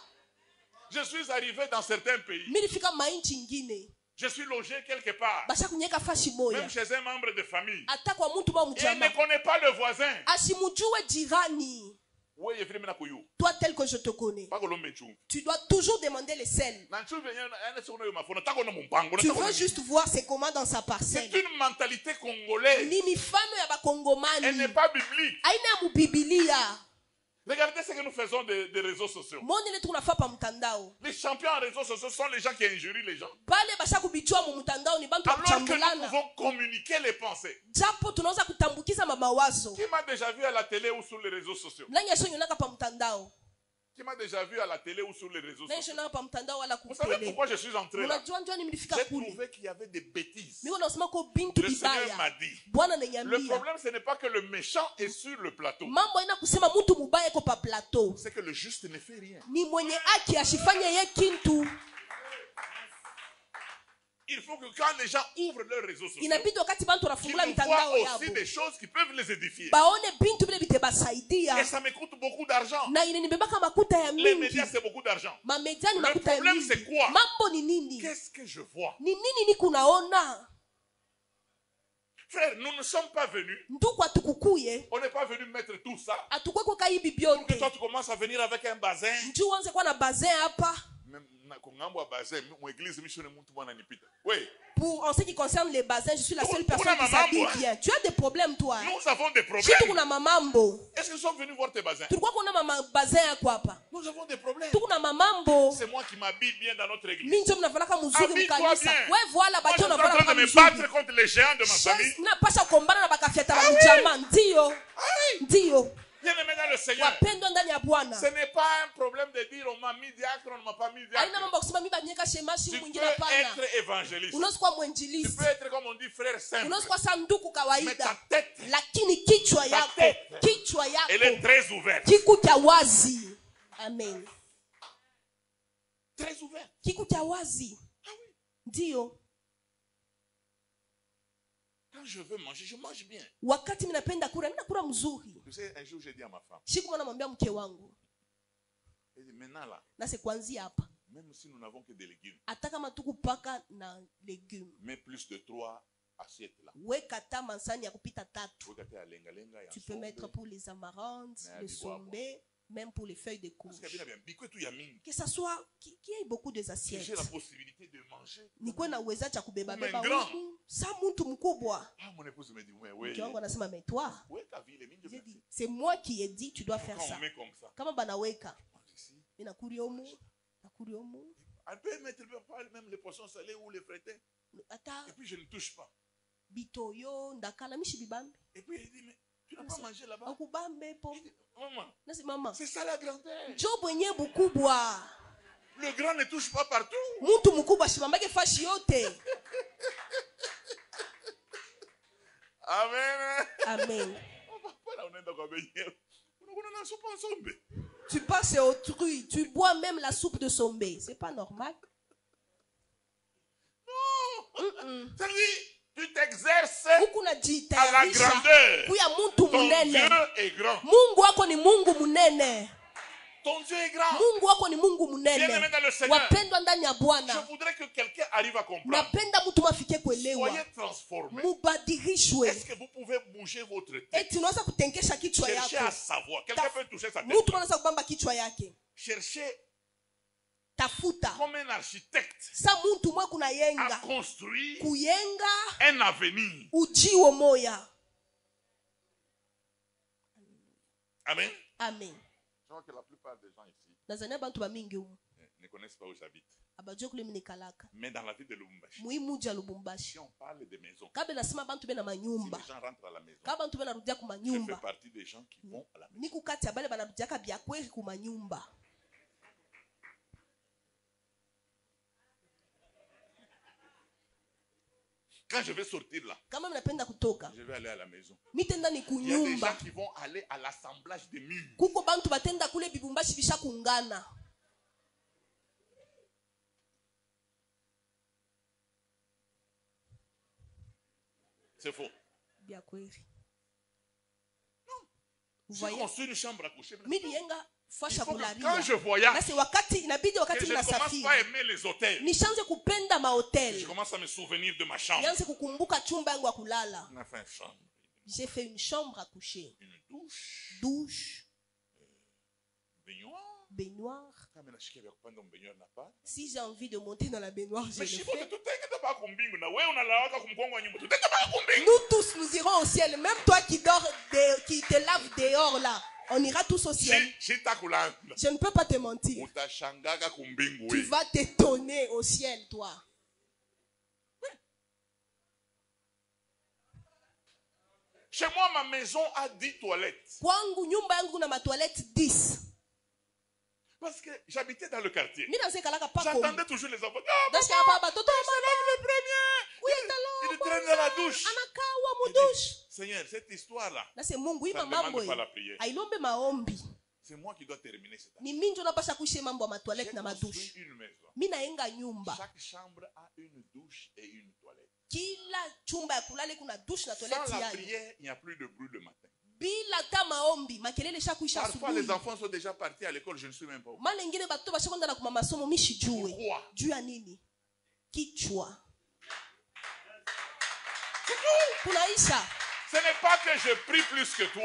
Je suis arrivé dans certains pays. Mimi nifika mainchi nyingine. Je suis logé quelque part. Basha kunyeka fashi moya. Même chez un membre de famille. Ata kwa mtu ba Et il mjama. ne connaît pas le voisin. Asimujue jirani. Oui, il fait maintenant. Toi tel que je te connais. Pas que l'homme me tue. Tu dois toujours demander les selles. Tu veux juste voir c'est comment dans sa parcelle. C'est une mentalité congolaise. Ni mifano ya bakongomani. Elle n'est pas biblique. Aina mu Biblia. Regardez ce que nous faisons des réseaux sociaux. Moni ile tunafaa pa mtandao. Les champions en réseaux sociaux sont les gens qui injurient les gens. Pale basha kubichwa mu mtandao ni bantu Alors que nous kuchambulana. pouvons communiquer les pensées. Japo tunaweza kutambukiza mawazo. Qui m'a déjà vu à la télé ou sur les réseaux sociaux? Nani yashonyonaka pa mtandao? Qui m'a déjà vu à la télé ou sur les réseaux Nani sociaux? yashonyonaka pa mtandao wala Vous savez kutele. pourquoi je suis entré là? Unajua njoo nimefika J'ai kule. trouvé qu'il y avait des bêtises. Mimi nasema ko bintu Le Seigneur bibaya. m'a dit. Bwana Le ananiambia. problème, ce n'est pas que le méchant est sur le plateau. Mambo ina kusema mtu mubaya iko pa plateau. C'est que le juste ne fait rien. Ni mwenye haki ashifanye ye kintu. Il faut que quand les gens ouvrent leurs réseaux sociaux, Inabidi wakati bantu qu'ils wanafungula voient mitandao aussi yabo. des choses qui peuvent les édifier. Baone bintu bile Et bitebasaidia. ça me coûte beaucoup d'argent. Na inanibebaka makuta ya Les mingi. médias, c'est beaucoup d'argent. Mamedia ni Le makuta ya problème, mingi. c'est quoi? Mambo ni nini? Qu'est-ce que je vois? Ni nini ni kunaona? Frère, nous ne sommes pas venus. Ndugu atukukuye. On n'est pas venu mettre tout ça. Atukwe kwa kaibi Pour que biote. toi, tu commences à venir avec un bazin. Njoo uanze kuwa na bazin hapa. Même kongambo bazin, mon église, mission ne monte pas nipita. Oui. Pour en ce qui concerne les bassins, je suis la seule Kuna personne qui mamambo, s'habille bien. Tu as des problèmes toi. Nous avons des Shitu problèmes. kuna mamambo. Est-ce que nous sommes venus voir tes bazins? Tulikuwa kuna mama bazin yako hapa. Nous avons des problèmes. Tukuna mamambo. C'est moi qui m'habille bien dans notre église. Mimi ndio mnavalaka mzuri Habille-toi mkanisa. bien. Wewe voilà Moi, je bato suis en unavala train de me mzuri. battre contre les géants de ma famille. Na pasha kumbana na bakafeta ba mjama ndio. Ndio. Bien-aimé dans le Seigneur. Wapendwa ndani ya Bwana. Ce n'est pas un problème de dire on m'a mis diacre, on ne m'a pas mis Haina diacre. mambo ya kusema mimi banyeka shemashi Tu mwingine peux hapana. être évangéliste. Unaweza kuwa Tu mwinjilisti. peux être comme on dit frère simple. Unaweza kuwa sanduku Mais ta kawaida. tête, Lakini kichwa yako, tête, kichwa elle est yako très ouverte. kiku cha wazi. Amen. Très ouverte. Kiku cha wazi. Ndio. Quand je veux manger, je mange bien. Wakati mimi napenda kula, mimi nakula mzuri. Tu sais, un jour j'ai dit à ma femme, Siku mwana namwambia mke wangu, elle dit maintenant là, na c'est kuanzia hapa. même si nous n'avons que des légumes, Hata kama tukupaka na legume. mais plus de 3 assiettes là. Weka ta mansani ya kupita 3. Regardez à lenga-lenga, il y a Tu peux sombe. mettre pour les amarantes, Mais le à sombé, même pour les feuilles de Parce courge. qu'il y a bien bikwe tu yamin. Que ça soit qui ait beaucoup de Si assiettes. j'ai la possibilité de manger. Nikuwe na uweza cha kubeba Mais beba grand. huku. Sa mtu mkubwa. Ah, mon épouse me dit, ouais, ouais. Mke wangu anasema mais toi, Ouais, ta vie, les mines de j'ai merci. dit, c'est moi qui ai dit tu dois faire Quand ça. on met comme ça, Kama banaweka, mange ici. inakuri omu, nakuri omu. Elle peut mettre même les poissons salés ou les frétés. Ata Et puis je ne touche pas. bitoyo ndakala mishi bibambe. Et puis il dit, mais tu n'as pas mangé là-bas. Akubambe po. Je dis, maman, Nasi mama. c'est ça la grandeur. Job wenye bukubwa. Le grand ne touche pas partout. Mtu mkubwa shimambake fashi yote. Amen. Amen. Tu passes autrui, tu bois même la soupe de sombé. C'est pas normal. Non. Ça veut dire, tu t'exerces Huku à la najitayarisha grandeur. kuya muntu Ton munene. Dieu est grand. Mungu wako ni Mungu munene. Ton Dieu est grand. Mungu wako ni Mungu munene. Bien-aimé dans le Seigneur. Wapendwa ndani ya Bwana. Je voudrais que quelqu'un arrive à comprendre. Napenda mtu mafike kuelewa. Soyez transformés. Mubadilishwe. Est-ce que vous pouvez bouger votre tête? Eti unaweza kutenkesha kichwa yako. Cherchez à savoir. Quelqu'un peut toucher sa tête. Mtu anaweza kubamba kichwa yake. Cherchez tafuta comme un architecte sa muntu mwe kuna yenga a construit kuyenga un avenir. Ujiwo moya. Amen. Amen. Je vois que la plupart des gens ici ne connaissent pas où j'habite. Mais dans la ville de Lubumbashi, si on parle de maisons, si les gens rentrent à la maison, je fais partie des gens qui vont à la maison. Quand je vais sortir là, je vais aller à la maison. Il y a des gens qui vont aller à l'assemblage des murs. C'est faux. Non. J'ai construit une chambre à coucher. Quand je voyage, que je ne commence pas à aimer les hôtels. Je commence à me souvenir de ma chambre. On a fait une chambre. J'ai fait une chambre à coucher. Une douche. Baignoire. Si j'ai envie de monter dans la baignoire, je le fais. Nous tous, nous irons au ciel. Même toi qui te laves dehors là. On ira tous au ciel. Je ne peux pas te mentir. Tu vas t'étonner au ciel, toi. Chez moi, ma maison a 10 toilettes. Kwangu nyumba yangu kuna matoilette 10. Parce que j'habitais dans le quartier. J'attendais toujours les enfants. Oh, papa, le premier. Il traîne dans la douche. Seigneur, cette histoire-là, ça ne demande pas la prière. C'est moi qui dois terminer cette affaire. J'ai construit une maison. Chaque chambre a une douche et une toilette. Sans la prière, il n'y a plus de bruit le matin. Parfois les enfants sont déjà partis à l'école, je ne suis même pas au courant. Ce n'est pas que je prie plus que toi.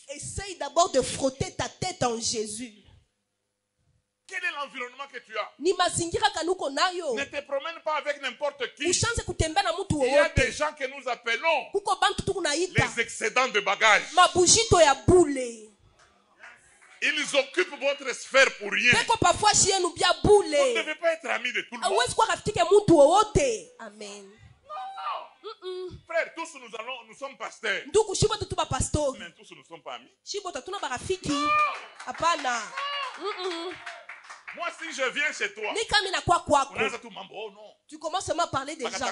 Essaye d'abord de frotter ta tête en Jésus. Quel est l'environnement que tu as? Ne te promène pas avec n'importe qui. Il y a des gens que nous appelons les excédents de bagages. Ils occupent votre sphère pour rien. Vous ne devez pas être amis de tout le monde. Amen. Non. Frère, tous nous sommes pasteurs. Mais tous nous ne sommes pas amis. Moi, si je viens chez toi, oh non. Tu commences seulement à parler des gens.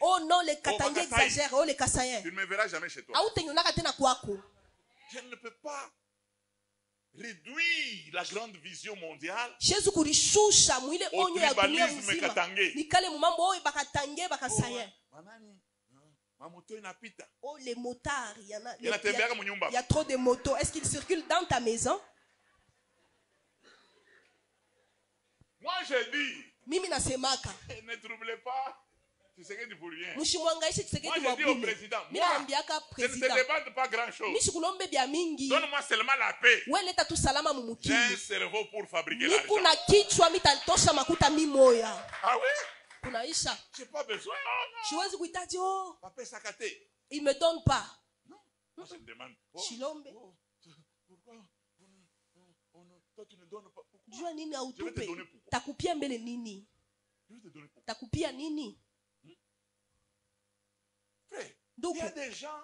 Oh non, les Katangés exagèrent. Oh, les Kassaïens. Tu ne me verras jamais chez toi. Je ne peux pas réduire la grande vision mondiale au tribalisme katangé. Oh, les motards, il y a trop de motos. Est-ce qu'ils circulent dans ta maison? Moi je dis, ne troublez pas Tshisekedi pour rien. Moi je dis au président, moi, je ne te demande pas grand chose. Donne-moi seulement la paix. J'ai un cerveau pour fabriquer l'argent. Ah oui? J'ai pas besoin. Oh, Papa Sakate. Il me donne pas. Non. Moi je me demande. Pourquoi toi tu ne donnes pas? Jua nini je vais te donner pourquoi? Takupia mbele nini? Je vais te donner pourquoi? Takupia nini? Frère, il y a des gens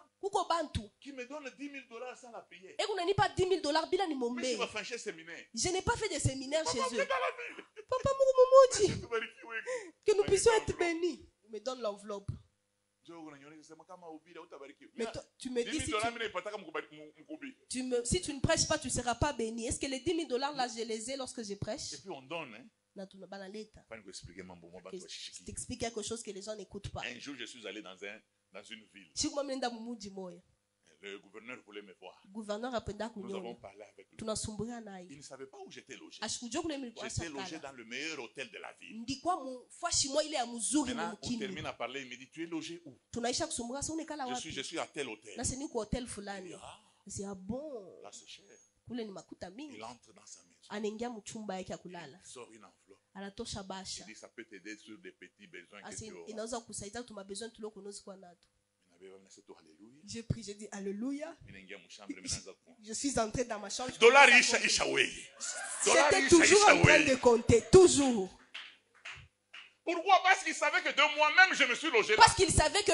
qui me donnent $10,000 sans la prière. Et vous n'avez pas $10,000 bila ni mombe. Mais tu vas faire un séminaire. Je n'ai pas fait de séminaire chez eux. Papa Moumoumoudi. Que nous puissions être bénis. Il me donne l'enveloppe. Mais toi, tu me dis si tu ne prêches pas, tu ne seras pas béni. Est-ce que les $10,000 là, je les ai lorsque je prêche? Et puis on donne. Hein? Je t'explique quelque chose que les gens n'écoutent pas. Un jour, je suis allé dans dans une ville. Le gouverneur voulait me voir. Nous avons parlé avec lui. Il ne savait pas où j'étais logé. J'étais logé dans le meilleur hôtel de la ville. Maintenant, on termine à parler. Il me dit, tu es logé où? Je suis à tel hôtel. Ah bon. Là, c'est cher. Il entre dans sa maison. Il sort une enveloppe. Il dit, ça peut t'aider sur des petits besoins que tu auras. J'ai pris, j'ai dit Alléluia. Je suis entré dans ma chambre. J'étais toujours en train de compter, toujours. Pourquoi? Parce qu'il savait que de moi-même je me suis logé là. Parce qu'il savait que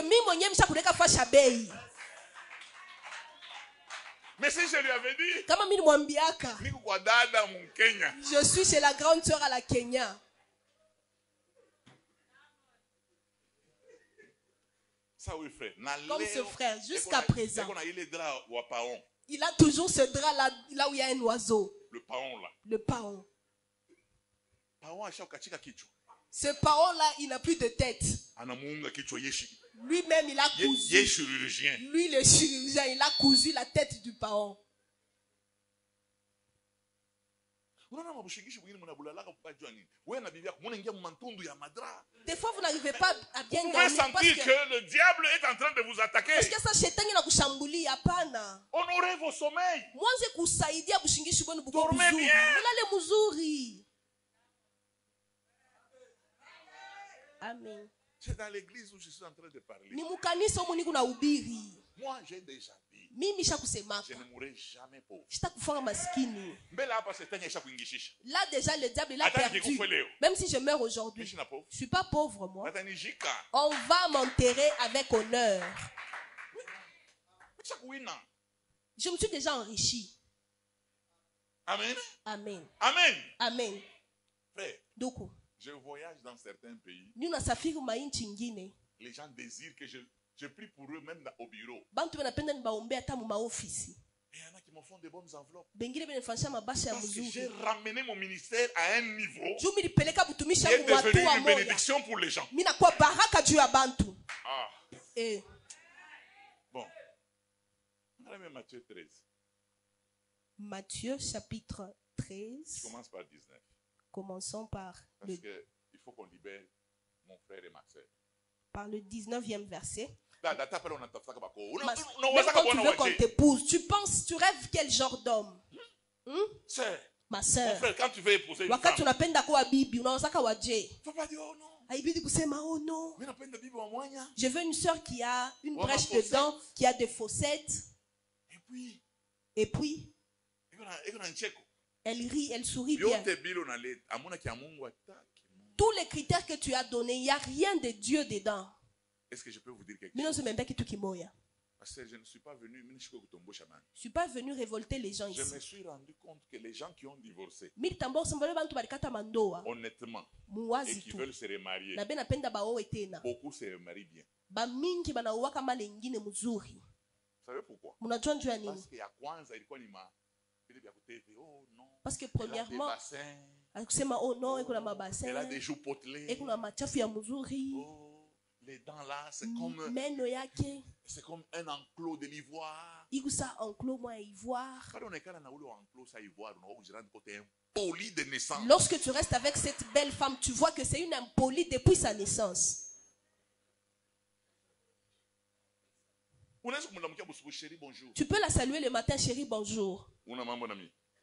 mais si je lui avais dit, je suis chez la grande sœur à la Kenya. Ça, oui, frère. Comme ce frère, jusqu'à présent. Il a toujours ce drap là où il y a un oiseau. Le paon là. Le paon. Ce paon là, il n'a plus de tête. Lui-même, il a cousu. Lui, le chirurgien, il a cousu la tête du paon. Des fois, vous n'arrivez pas à bien dormir. Vous pouvez sentir que le diable est en train de vous attaquer. Honorez vos sommeils. Dormez bien. Amen. C'est dans l'église où je suis en train de parler. Moi, j'ai déjà dit, je ne mourrai jamais pauvre. Là, déjà, le diable l'a perdu. Même si je meurs aujourd'hui, je ne suis pas pauvre, moi. On va m'enterrer avec honneur. Je me suis déjà enrichi. Amen. Amen. Amen. Amen. Frère, je voyage dans certains pays. Les gens désirent que je prie pour eux même au bureau. Et il y en a qui me font de bonnes enveloppes. Parce que j'ai ramené mon ministère à un niveau qui est devenu une bénédiction pour les gens. Ah. Bon. Matthieu 13. Matthieu chapitre 13. Je commence par 19. Commençons par Parce qu'il faut qu'on libère mon frère et ma soeur. Par le 19e verset. Même quand tu veux qu'on t'épouse, tu penses, tu rêves quel genre d'homme? Ma soeur. Mon frère, quand tu veux épouser une femme, wakati unapenda kuwa bibi, unaozaka waje. Faut pas dire oh non. Haibidi kusema oh non. Je Je veux une soeur qui a une brèche dedans, qui a des fossettes. Et puis, elle rit, elle sourit bien. Tous les critères que tu as donnés, il n'y a rien de Dieu dedans. Est-ce que je peux vous dire quelque chose? Parce que je ne suis pas venu. Je ne suis pas venu révolter les gens ici. Je me suis rendu compte que les gens qui ont divorcé, honnêtement, et qui veulent se remarier, beaucoup se remarient bien. Vous savez pourquoi? Parce que premièrement, elle a des joues potelées. Les dents là, c'est comme un enclos de l'ivoire. Lorsque tu restes avec cette belle femme, tu vois que c'est une impolie depuis sa naissance. Tu peux la saluer le matin, chérie, bonjour.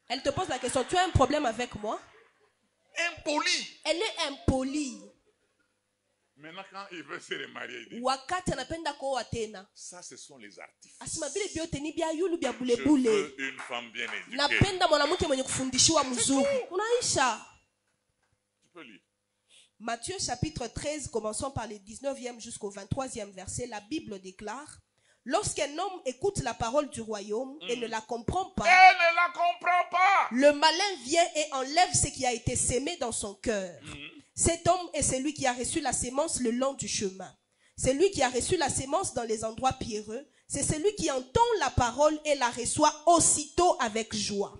Elle te pose la question, tu as un problème avec moi? Impolie. Elle est impolie. Maintenant, quand il veut se remarier, il dit, ça, ce sont les artifices. Je veux une femme bien éduquée. Tu peux lire. Matthieu chapitre 13, commençons par le 19e jusqu'au 23e verset. La Bible déclare: lorsqu'un homme écoute la parole du royaume et ne la comprend pas, le malin vient et enlève ce qui a été sémé dans son cœur. Cet homme est celui qui a reçu la sémence le long du chemin. Celui qui a reçu la sémence dans les endroits pierreux, c'est celui qui entend la parole et la reçoit aussitôt avec joie.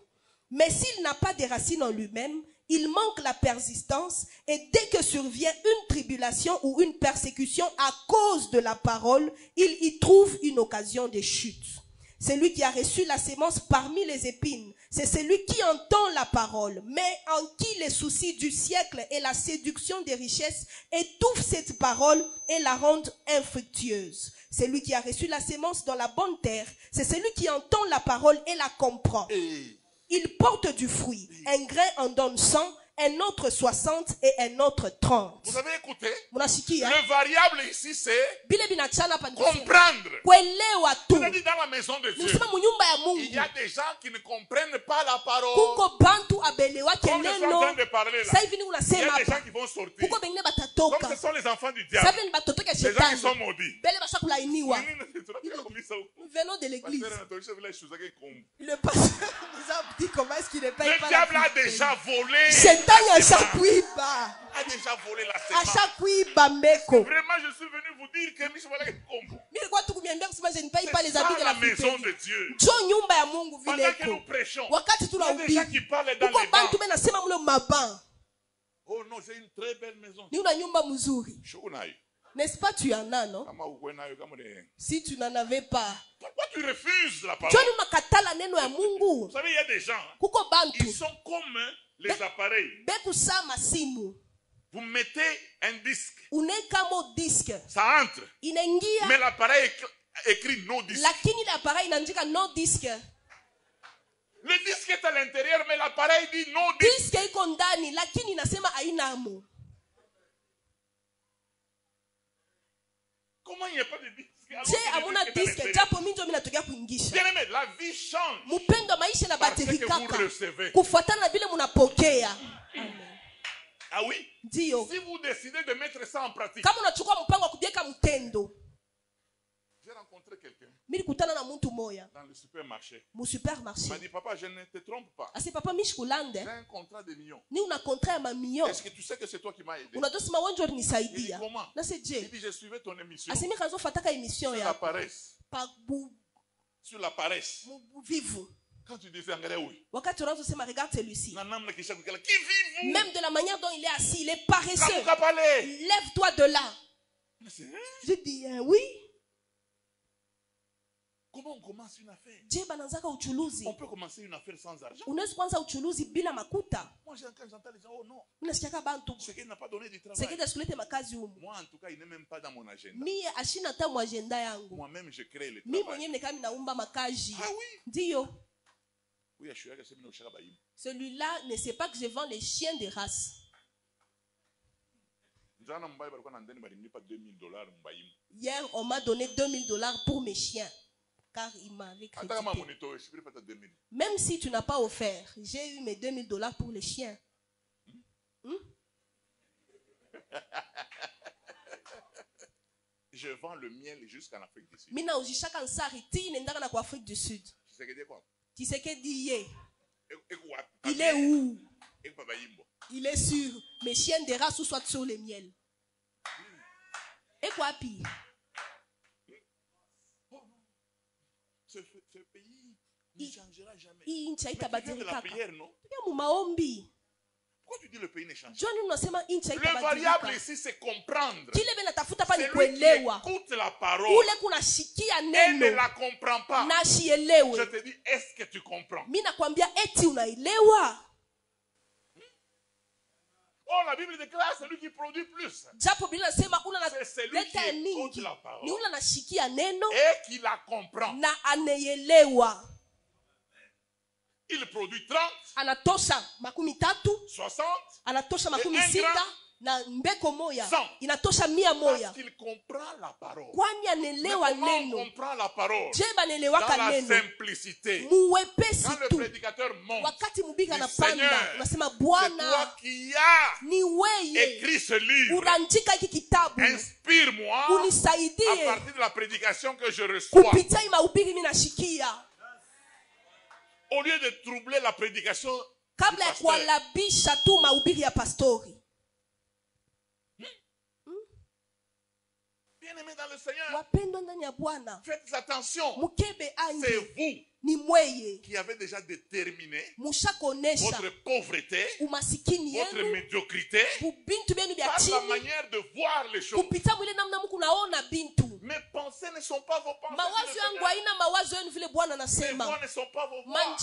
Mais s'il n'a pas de racines en lui-même, il manque la persistance et dès que survient une tribulation ou une persécution à cause de la parole, il y trouve une occasion de chute. Celui qui a reçu la sémence parmi les épines, c'est celui qui entend la parole, mais en qui les soucis du siècle et la séduction des richesses étouffent cette parole et la rendent infructueuse. Celui qui a reçu la sémence dans la bonne terre, c'est celui qui entend la parole et la comprend. Il porte du fruit. Un grain en donne 100, un autre 60 et un autre 30. Vous avez écouté? Munasikia? Le variable ici, c'est comprendre. C'est-à-dire dans la maison de Dieu, il y a des gens qui ne comprennent pas la parole. Comme je suis en train de parler là, il y a des gens qui vont sortir. Comme ce sont les enfants du diable, les gens qui sont maudits. Nous venons de l'église. Le pasteur nous a dit comment est-ce qu'il ne paye pas. Le diable a déjà volé. A déjà volé la sémence. Vraiment, je suis venu vous dire que je ne paye pas les habits de la maison de Dieu. Pendant que nous prêchons, il y a des gens qui parlent dans les bancs. Oh non, c'est une très belle maison. N'est-ce pas, tu en as, non? Si tu n'en avais pas, pourquoi tu refuses la parole? Vous savez, il y a des gens, ils sont comme les appareils. Vous mettez un disque. Ça entre. Mais l'appareil écrit no disque. Le disque est à l'intérieur, mais l'appareil dit no disque. Comment il n'y a pas de disque? Bien aimé, la vie change parce que vous recevez. Ah oui? Si vous décidez de mettre ça en pratique. J'ai rencontré quelqu'un dans le supermarché. Il m'a dit, papa, je ne te trompe pas. J'ai un contrat de millions. Est-ce que tu sais que c'est toi qui m'as aidé? Il dit, comment? Il dit, je suivais ton émission sur la paresse. Sur la paresse. Quand tu disais Angare, oui. Regarde celui-ci. Qui vit? Même de la manière dont il est assis, il est paresseux. Lève-toi de là. Je dis, oui. Comment on commence une affaire? On peut commencer une affaire sans argent. Moi, quand j'entends les gens, oh non. Ce qui n'a pas donné du travail. Moi, en tout cas, il n'est même pas dans mon agenda. Moi-même, je crée le travail. Ah oui? Celui-là ne sait pas que je vends les chiens de race. Hier, on m'a donné $2000 pour mes chiens. Car il m'avait crédité. Même si tu n'as pas offert, j'ai eu mes $2000 pour les chiens. Je vends le miel jusqu'en Afrique du Sud. Tu sais que dit il est où? Il est sur mes chiens de race ou soit sur le miel. Et quoi pire? Ce pays ne changera jamais. Mais tu viens de la prière, non? Pourquoi tu dis le pays ne change pas? Le variable ici, c'est comprendre. Celui qui écoute la parole et ne la comprend pas. Je te dis, est-ce que tu comprends? Oh, la Bible déclare celui qui produit plus. C'est celui qui écoute la parole et qui la comprend. Il produit 30, 60, et na mbeko moya inatosha 100 moya. Parce qu'il comprend la parole. Kwani anelewa neno. On comprend la parole. Je banelewaka neno. Dans la simplicité. Muwepesi tu. Quand le prédicateur monte. Wakati mubika anapanda, unasema Bwana, c'est toi qui as ni weye écrit ce livre. Unaandika hiki kitabu. Inspire-moi. Unisaidie. À partir de la prédication que je reçois. Kupitia mahubiri mimi nashikia. Au lieu de troubler la prédication. Kabla ya kualabisha tu mahubiri ya pastori. bien-aimés dans le Seigneur, faites attention. C'est vous qui avez déjà déterminé votre pauvreté, votre médiocrité par la manière de voir les choses. Mes pensées ne sont pas vos pensées. Mes voix ne sont pas vos voix.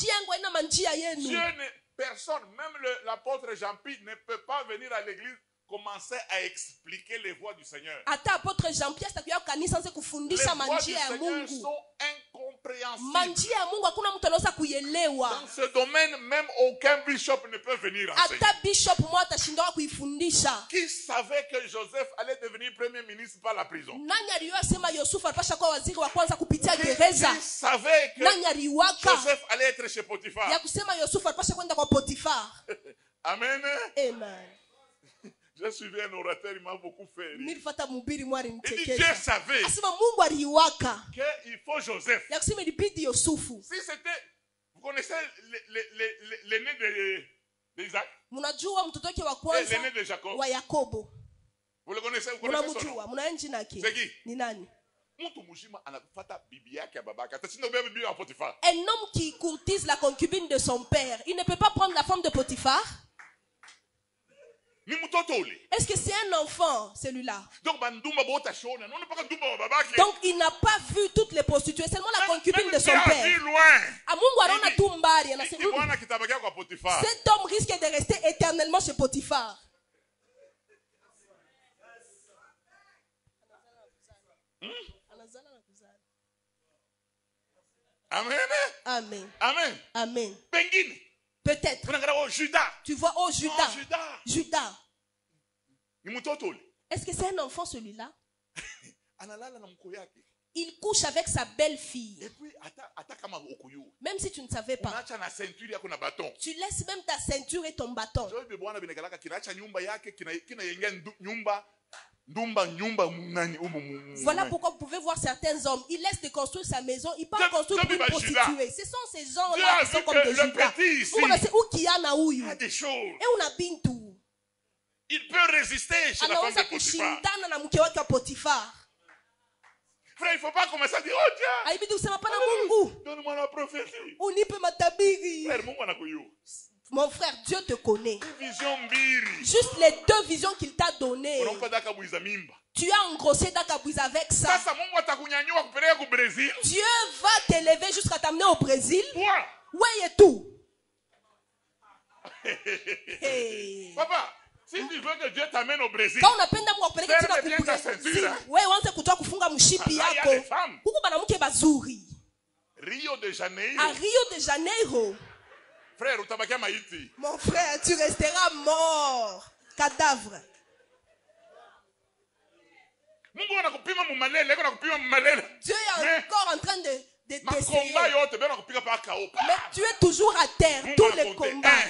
Personne, même l'apôtre Jean-Pierre ne peut pas venir à l'église commencer à expliquer les voies du Seigneur. Les voies du Seigneur sont incompréhensibles. Dans ce domaine, même aucun bishop ne peut venir enseigner. Qui savait que Joseph allait devenir premier ministre par la prison? Qui savait que Joseph allait être chez Potiphar? Amen. Amen. J'ai suivi un orateur, il m'a beaucoup fait rire. Il dit Dieu savait qu'il faut Joseph. Si c'était, vous connaissez l'aîné d'Isaac et l'aîné de Jacob. Vous le connaissez, vous connaissez son nom? C'est qui? Un homme qui courtise la concubine de son père, il ne peut pas prendre la femme de Potiphar. Est-ce que c'est un enfant, celui-là? Donc il n'a pas vu toutes les prostituées, seulement la concubine de son père. Cet homme risque de rester éternellement chez Potiphar. Amen. Amen. Amen. Amen. Peut-être. Tu vois, oh Judas. Judas. Est-ce que c'est un enfant celui-là? Il couche avec sa belle-fille. Et puis, même si tu ne savais pas, tu laisses même ta ceinture et ton bâton. Voilà pourquoi vous pouvez voir certains hommes, ils laissent de construire sa maison, ils partent construire pour une prostituée. Ce sont ces gens-là qui sont comme des Judas. Vous connaissez où qu'il y a Naouyu? Il y a des choses. Et on a Bintou. Il peut résister chez la femme de Potiphar. Frère, il ne faut pas commencer à dire, oh Dieu, donne-moi la prophétie. Frère, mon frère, Dieu te connaît. Juste les deux visions qu'il t'a données. Tu as engrossé Dakabouiz avec ça. Dieu va t'élever jusqu'à t'amener au Brésil. Ouais, et tout. Hey. Papa, si tu veux que Dieu t'amène au Brésil, ferme bien ta ceinture. Il y a des femmes. Rio de Janeiro. À Rio de Janeiro. Frère, utabakia maiti. Mon frère, tu resteras mort. Cadavre. Dieu est encore en train de t'essayer. Mais tu es toujours à terre. Tous les combats.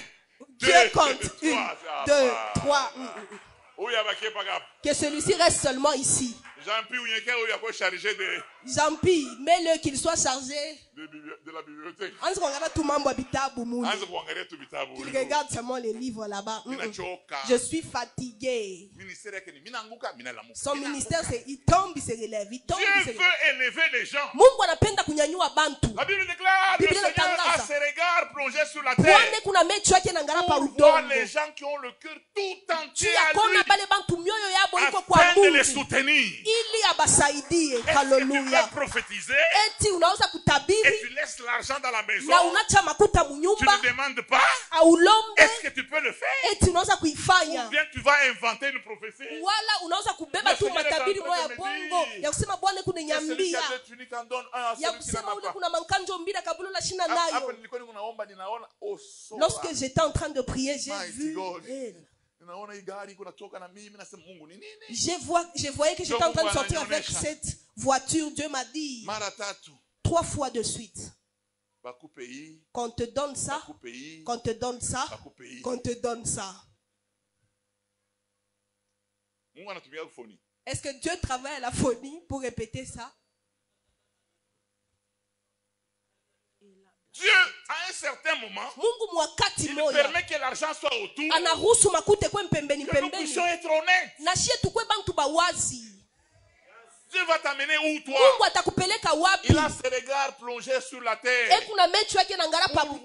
Dieu compte. 1, 2, 3. Que celui-ci reste seulement ici. Jean-Pierre, mets-le qu'il soit chargé de la bibliothèque. Il regarde seulement les livres là-bas. Je suis fatigué. Son ministère, il tombe, il se relève. Dieu veut élever les gens. La Bible déclare le Seigneur a ses regards plongés sur la terre pour voir les gens qui ont le cœur tout entier à lui, afin de les soutenir. Est-ce que tu peux prophétiser et tu laisses l'argent dans la maison? Tu ne demandes pas. Est-ce que tu peux le faire? Ou bien tu vas inventer une prophétie? Le Seigneur est en train de me dire, celui qui a deux tuniques en donne un à celui qui n'en a pas. Lorsque j'étais en train de prier, j'ai vu. Je voyais que j'étais en train de sortir avec cette voiture. Dieu m'a dit 3 fois de suite qu'on te donne ça, qu'on te donne ça, qu'on te donne ça. Est-ce que Dieu travaille à la phonie pour répéter ça? Dieu, à un certain moment, il permet que l'argent soit autour, que nous puissions être honnêtes. Dieu va t'amener où toi? Il a ses regards plongés sur la terre. Pour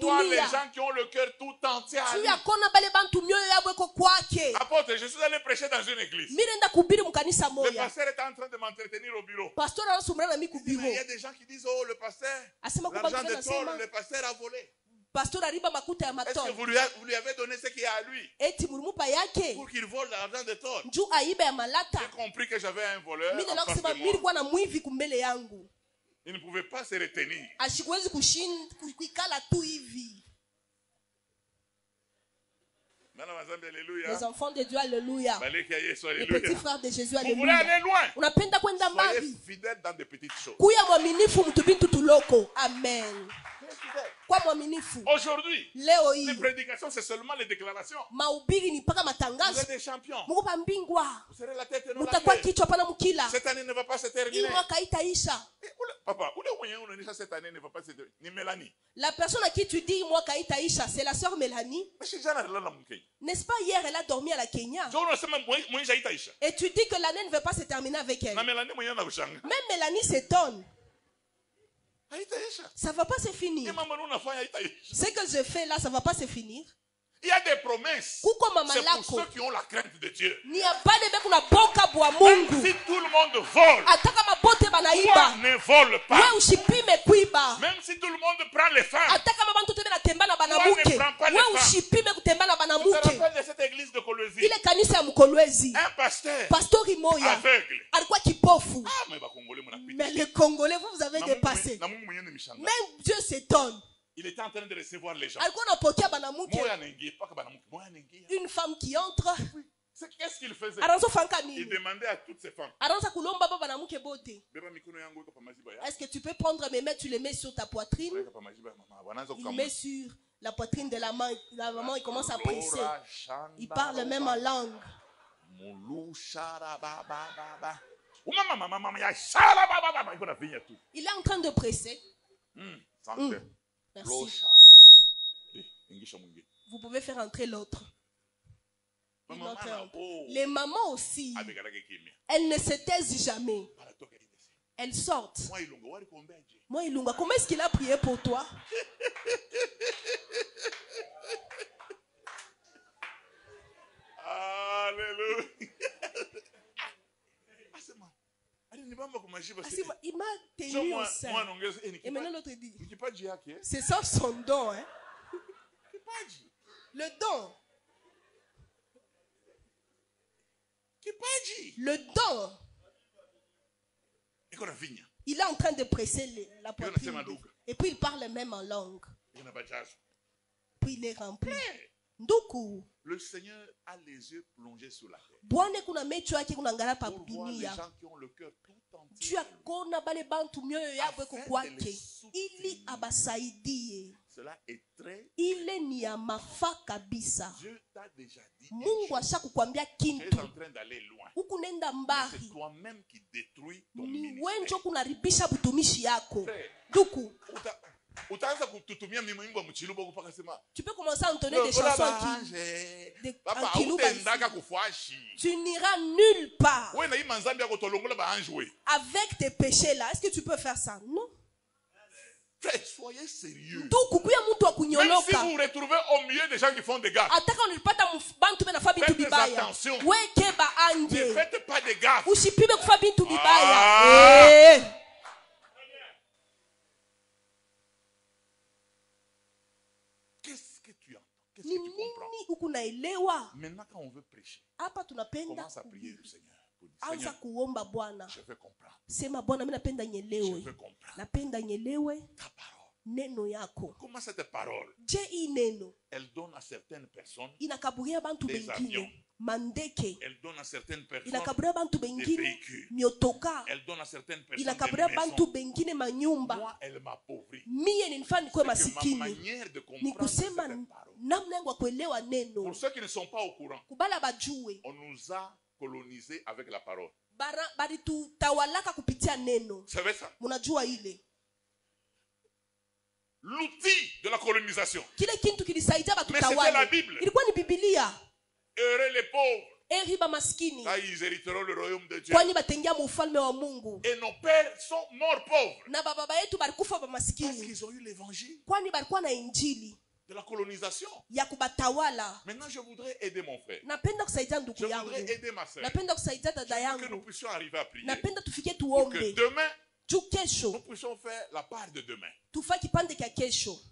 voir les gens qui ont le cœur tout entier à lui. Apôtre, je suis allé prêcher dans une église. Le pasteur était en train de m'entretenir au bureau. Il y a des gens qui disent, oh le pasteur, l'argent de tôle, le pasteur a volé. Est-ce que vous lui avez donné ce qu'il y a à lui pour qu'il vole l'argent de tôle? J'ai compris que j'avais un voleur en face de moi. Il ne pouvait pas se retenir. Les enfants de Dieu, alléluia. Les petits frères de Jésus, alléluia. Vous voulez aller loin? Soyez fidèles dans des petites choses. Amen. Aujourd'hui, les prédications, c'est seulement les déclarations. Vous êtes des champions. Vous serez la tête et non la tête. Cette année ne va pas se terminer. Papa, cette année ne va pas se terminer. Ni Mélanie. La personne à qui tu dis moi Kaitaïsha, c'est la sœur Mélanie. N'est-ce pas hier elle a dormi à la Kenya? Et tu dis que l'année ne va pas se terminer avec elle. Même Mélanie s'étonne. Ça ne va pas se finir. Ce que je fais là, ça ne va pas se finir. Il y a des promesses. C'est pour ceux qui ont la crainte de Dieu. Même si tout le monde vole, toi ne vole pas. Même si tout le monde prend les femmes, toi ne prends pas les femmes. Je te rappelle de cette église de Kolwezi. Un pasteur aveugle. Mais les Congolais, vous avez dépassé. Même Dieu s'étonne. Il était en train de recevoir les gens. Une femme qui entre. Qu'est-ce qu'il faisait? Il demandait à toutes ces femmes. Est-ce que tu peux prendre mes mains, tu les mets sur ta poitrine? Il met sur la poitrine de la main. La maman, il commence à presser. Il parle même en langue. Il est en train de presser. Merci. Vous pouvez faire entrer l'autre. Les mamans aussi, elles ne se taisent jamais. Elles sortent. Moi, Ilunga, comment est-ce qu'il a prié pour toi? Alléluia. Il m'a tenu au sein. Et maintenant l'autre dit, c'est ça son don. Hein? Le don. Le don. Il est en train de presser la poitrine. Et puis il parle même en langue. Puis il est rempli. Le Seigneur a les yeux plongés sous la terre. Pour voir les gens qui ont le cœur tout entier. Cela est très. Dieu t'a déjà dit. Tu es en train d'aller loin. C'est toi-même qui détruis ton ministère. Tu peux commencer à entonner des chansons tu n'iras nulle part avec tes péchés là. Est-ce que tu peux faire ça? Non. Soyez sérieux. Même si vous vous retrouvez au milieu des gens qui font des gaffes, faites attention. Ne faites pas des gaffes. Qu'est-ce que tu entends? Qu'est-ce que tu comprends? Maintenant quand on veut prêcher, commence à prier le Seigneur. Seigneur, je veux comprendre. Je veux comprendre ta parole. Comment cette parole, elle donne à certaines personnes des avions. Elle donne à certaines personnes des véhicules. Elle donne à certaines personnes des maisons. Moi, elle m'appauvrit. C'est ma manière de comprendre cette parole. Pour ceux qui ne sont pas au courant, on nous a colonisé avec la parole. Vous savez ça? L'outil de la colonisation. Mais c'était la Bible. Heureux les pauvres. Eriba maskini. Car ils hériteront le royaume de Dieu. Kwani batengia mufalme wa Mungu. Et nos pères sont morts pauvres. Na baba yetu balikufa ba maskini. Parce qu'ils ont eu l'évangile. Kwani balikuwa na injili. De la colonisation. Ya kubatawala. Maintenant je voudrais aider mon frère. Napenda kusaidia ndugu yangu. Je voudrais aider ma sœur. Napenda kusaidia dada yangu. Que nous puissions arriver à prier. Napenda tufikie Pour tuombe. que demain nous puissions faire la part de demain.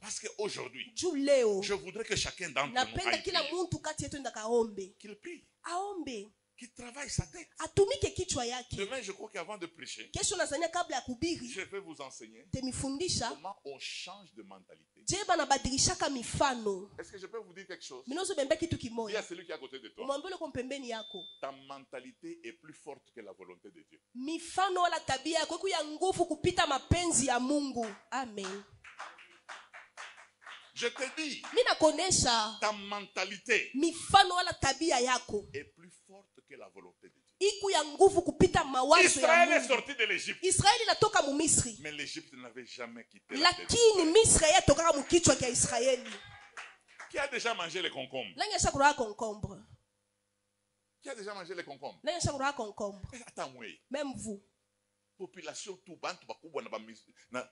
Parce qu'aujourd'hui, je voudrais que chacun d'entre nous qu'il prie, qu'il travaille sa tête. Demain, je crois qu'avant de prêcher, je vais vous enseigner comment on change de mentalité. Est-ce que je peux vous dire quelque chose? Dis à celui qui est à côté de toi, ta mentalité est plus forte que la volonté de Dieu. Amen. Je te dis, ta mentalité est plus forte que la volonté de Dieu. Israël est sorti de l'Égypte. Mais l'Égypte n'avait jamais quitté la tête. Qui a déjà mangé les concombres? Qui a déjà mangé les concombres? Attends, oui. Même vous. Population tout bantu bakubwa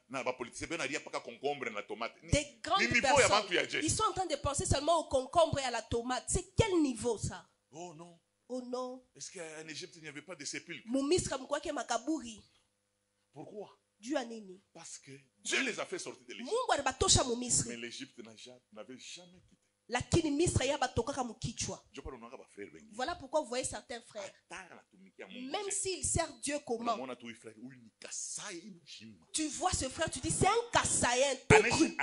na ba politicien ben aria paka concombre na tomate. Des grandes personnes. Ils sont en train de penser seulement au concombre et à la tomate. C'est quel niveau ça? Oh non. Oh non. Est-ce qu'en Égypte il n'y avait pas de sépulcres? Pourquoi? Parce que Dieu les a fait sortir de l'Égypte. Mais l'Égypte n'avait jamais quitté. Voilà pourquoi vous voyez certains frères, même s'ils servent Dieu comment, tu vois ce frère, tu dis c'est un Kassaïen tout cru.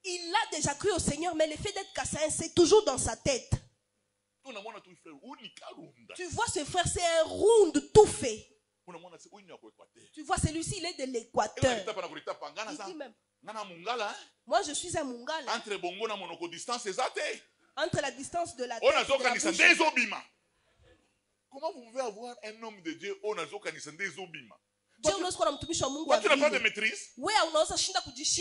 Il a déjà cru au Seigneur, mais le fait d'être Kassaïen, c'est toujours dans sa tête. Tu vois ce frère, c'est un round tout fait. Tu vois, celui-ci, il est de l'Équateur. Il dit même, moi je suis un Mungala. Entre la distance de la tête. Comment vous pouvez avoir un homme de Dieu au nazo kanisa des obima? Toi tu n'as pas de maîtrise. Il y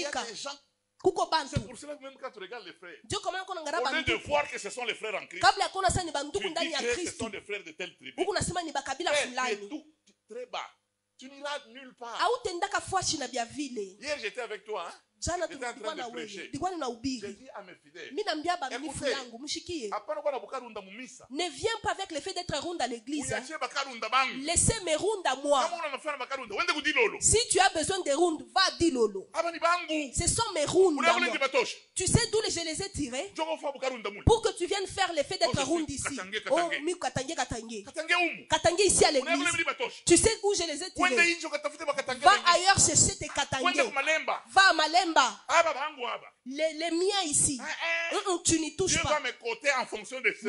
a des gens. C'est pour cela que même quand tu regardes les frères, au lieu de voir que ce sont les frères en Christ, tu dis que ce sont les frères de telle tribu. Et tout très bas. Tu n'iras nulle part. Hier j'étais avec toi, hein? J'étais en train de prêcher. J'ai dit à mes fidèles, écoutez, ne viens pas avec le fait d'être rond à l'église. Laissez mes rondes à moi. Si tu as besoin de rondes, va dire Lolo. Ce sont mes rondes à moi. Tu sais d'où je les ai tirés? Pour que tu viennes faire l'effet d'être ronde ici. Oh, Katangé ici à l'église. Tu sais où je les ai tirés? Va ailleurs chercher tes Katangé. Va à Malemba. Les miens ici. Tu n'y touches pas. Dieu va me coter en fonction de ce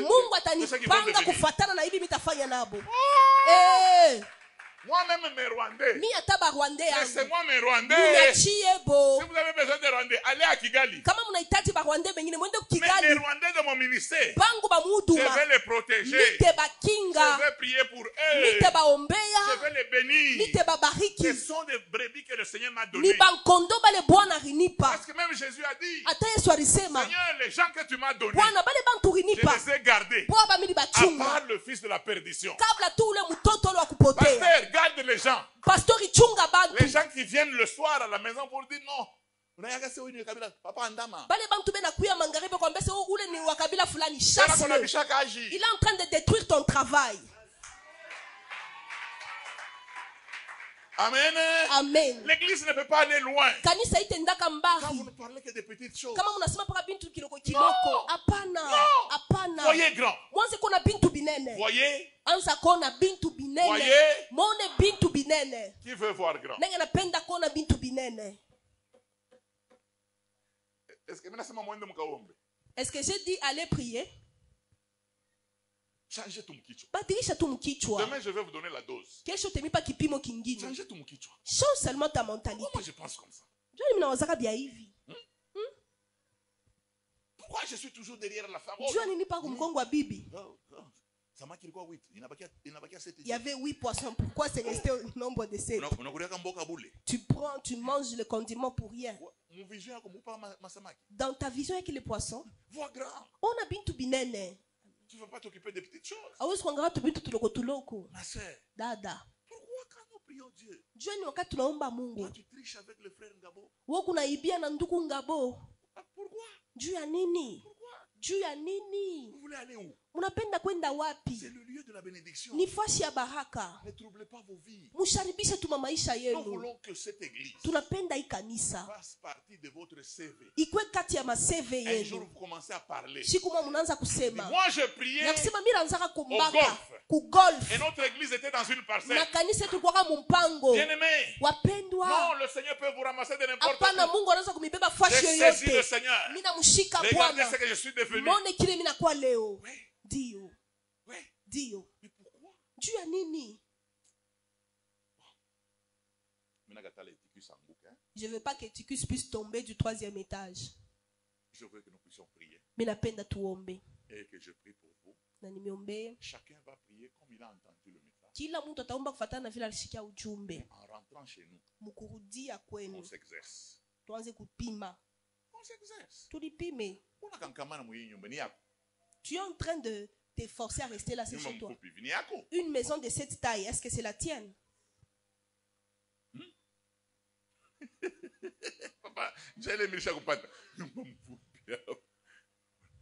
moi-même mes Rwandais. Laissez-moi mes Rwandais. Si vous avez besoin de Rwandais, allez à Kigali. Mais les Rwandais de mon ministère, je vais les protéger. Je vais prier pour eux. Je vais les bénir. Ce sont des brebis que le Seigneur m'a données. Parce que même Jésus a dit, Seigneur, les gens que tu m'as donnés, je les ai gardés. À part le fils de la perdition. Pasteur, garde les gens. Les gens qui viennent le soir à la maison pour dire non. Papa Andama. Il est en train de détruire ton travail. Amen. Amen. L'église ne peut pas aller loin. Quand Vous ne parlez que de petites choses. Non. Voyez grand. Voyez. Voyez. Qui veut voir grand? Est-ce que j'ai dit aller prier? Changez ton kichwa. Demain, je vais vous donner la dose. Changez ton kichwa. Change seulement ta mentalité. Moi, je pense comme ça. Pourquoi je suis toujours derrière la femme? Il y avait 8 poissons. Pourquoi c'est resté au nombre de 7? Tu prends, tu manges le condiment pour rien. Dans ta vision avec les poissons, vois grand. on a bintu binene. Tu ne vas pas t'occuper des petites choses. Ma sœur. Dada. Pourquoi quand nous prions Dieu? Toi, tu triches avec le frère Ngabo. Pourquoi? Pourquoi? Vous voulez aller où? C'est le lieu de la bénédiction. Ne troublez pas vos vies. Nous voulons que cette église fasse partie de votre CV. Un jour vous commencez à parler. Moi je priais au golf. Et notre église était dans une parcelle. Bien-aimé. Non, le Seigneur peut vous ramasser de n'importe où. J'ai saisi le Seigneur. Regardez ce que je suis devenu. Oui. Dio. Oui. Dio. Mais pourquoi? Dieu a nini? Je ne veux pas que Ticus puisse tomber du 3e étage. Je veux que nous puissions prier. Mais la peine de tout. Et que je prie pour vous. Chacun va prier comme il a entendu le message. En rentrant chez nous, on s'exerce. On s'exerce. Tu es en train de t'efforcer à rester là, c'est chez toi. Une maison de cette taille, est-ce que c'est la tienne? Papa,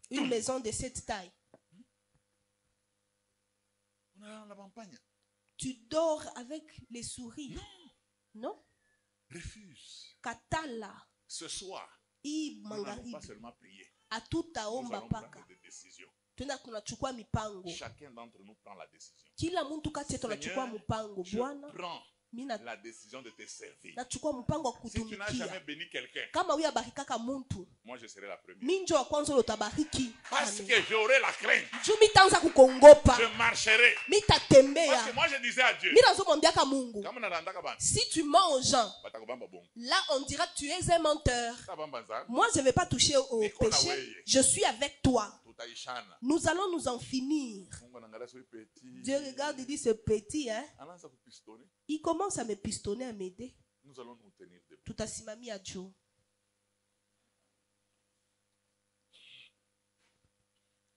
une maison de cette taille. Tu dors avec les souris. Non? Refuse. Katala. Ce soir, nous n'allons pas seulement prier. Nous allons prendre des décisions. Chacun d'entre nous prend la décision. Seigneur, je prends la décision de te servir. Si tu n'as jamais béni quelqu'un, moi je serai la première. Parce que j'aurai la crainte. Je marcherai. Parce que moi je disais à Dieu, si tu manges, là on dira que tu es un menteur. Moi je ne vais pas toucher au péché. Je suis avec toi. Nous allons nous en finir. Dieu regarde et dit ce petit, hein? Il commence à me pistonner, à m'aider. Nous allons nous tenir debout. Tout à simami à Dieu.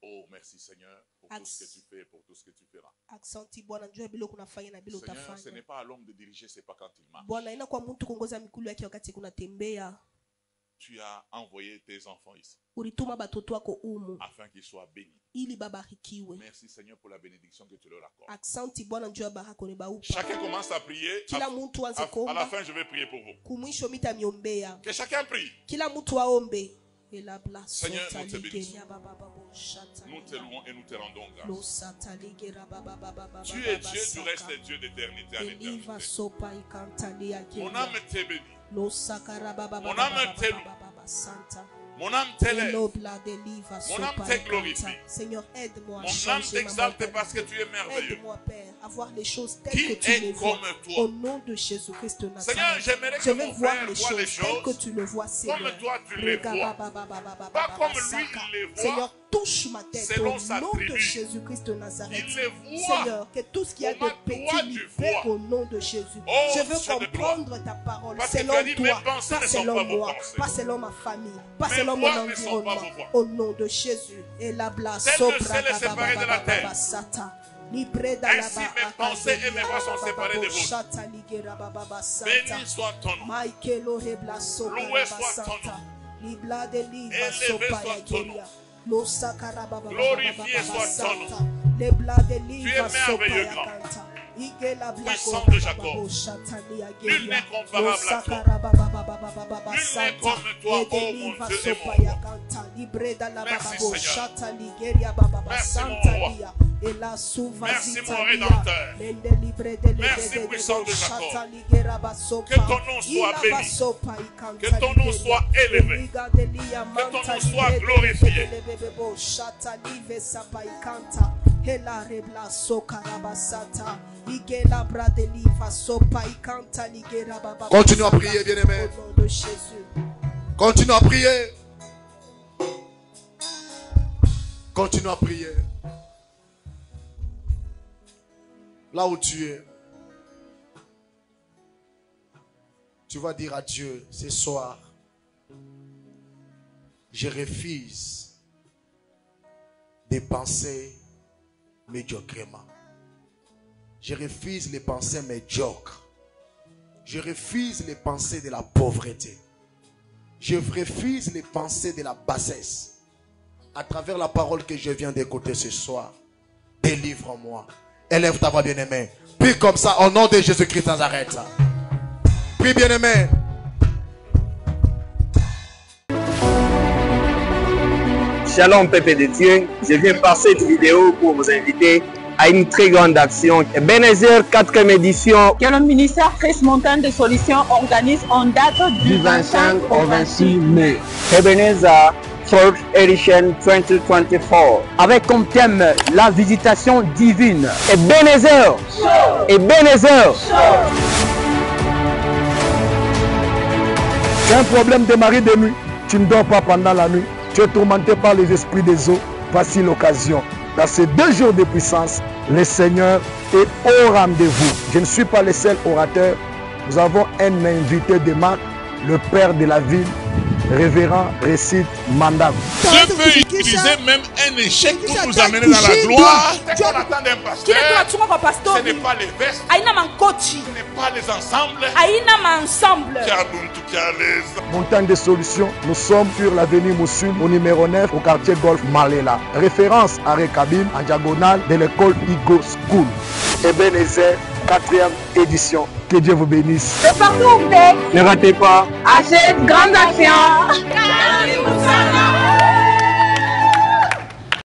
Oh, merci Seigneur pour tout ce que tu fais et pour tout ce que tu feras. Seigneur, ce n'est pas à l'homme de diriger, c'est pas quand il marche. Tu as envoyé tes enfants ici afin qu'ils soient bénis. Merci Seigneur pour la bénédiction que tu leur accordes. Chacun commence à prier. À la fin, je vais prier pour vous. Que chacun prie. Seigneur, nous te bénissons. Nous te louons et nous te rendons grâce. Tu es Dieu, tu restes Dieu d'éternité en éternité. Mon âme t'est bénie. Mon âme t'est louée. Mon âme t'élève. Mon âme te glorifie. Seigneur, aide-moi. Mon âme t'exalte parce que tu es merveilleux. Aide-moi, Père, à voir les choses telles que tu les vois. Toi? Au nom de Jésus-Christ de Nazareth. Seigneur, j'aimerais que je veux mon voir frère les voit les choses telles que tu le vois, Seigneur. Comme toi tu les vois. Pas comme lui il les voit. Seigneur, touche ma tête selon au sa nom tribu. de Jésus-Christ de Nazareth. Il les voit. Seigneur, que tout ce qu'il y a de petit libère au nom de Jésus. Oh, je veux comprendre ta parole parce selon que toi, pas selon moi, pas selon ma famille, pas selon mon environnement. Au nom de Jésus. Et la blasse ainsi mes pensées et mes voix sont séparées de vous. Béni soit ton nom. Loué soit ton nom. Élevé soit ton nom. Glorifié soit ton nom. Tu es merveilleux grand. Puissant de Jacob. Nul n'est comparable à toi. Nul n'est comme toi, oh mon Dieu et mon roi. Merci Seigneur. Merci mon roi. Merci mon Rédempteur. Merci puissant de Jacob. Que ton nom soit béni. Que ton nom soit élevé. Que ton nom soit glorifié. Continue à prier, bien-aimé. Continue à prier. Continue à prier. Là où tu es, tu vas dire à Dieu ce soir, je refuse des pensées médiocrement. Je refuse les pensées médiocres. Je refuse les pensées de la pauvreté. Je refuse les pensées de la bassesse. À travers la parole que je viens d'écouter ce soir, délivre-moi. Élève ta voix, bien-aimé. Prie comme ça, au nom de Jésus-Christ Nazareth. Prie, bien-aimé. Shalom, peuple de Dieu. Je viens par cette vidéo pour vous inviter à une très grande action. Ebenezer 4e édition. Que le ministère Christ Montagne de Solutions organise en date du 25 au 26 mai. Ebenezer 4th Edition 2024. Avec comme thème la visitation divine. Ebenezer. Ebenezer. C'est un problème de mari de nuit. Tu ne dors pas pendant la nuit. Tu es tourmenté par les esprits des eaux. Voici l'occasion. Dans ces 2 jours de puissance, le Seigneur est au rendez-vous. Je ne suis pas le seul orateur. Nous avons un invité de marque, le père de la ville, révérend Récite Mandam. Dieu peut utiliser même un échec pour nous amener dans la gloire. Ce qu'on attend d'un pasteur, ce n'est pas les vestes, ce n'est pas les ensembles. Montagne de Solutions, nous sommes sur l'avenue Moussul, au numéro 9, au quartier Golf Malela. Référence à Rekabim, en diagonale de l'école Igo School. Ebenezer, 4e édition. Que Dieu vous bénisse. C'est partout où vous êtes. Ne ratez pas. À cette grande action.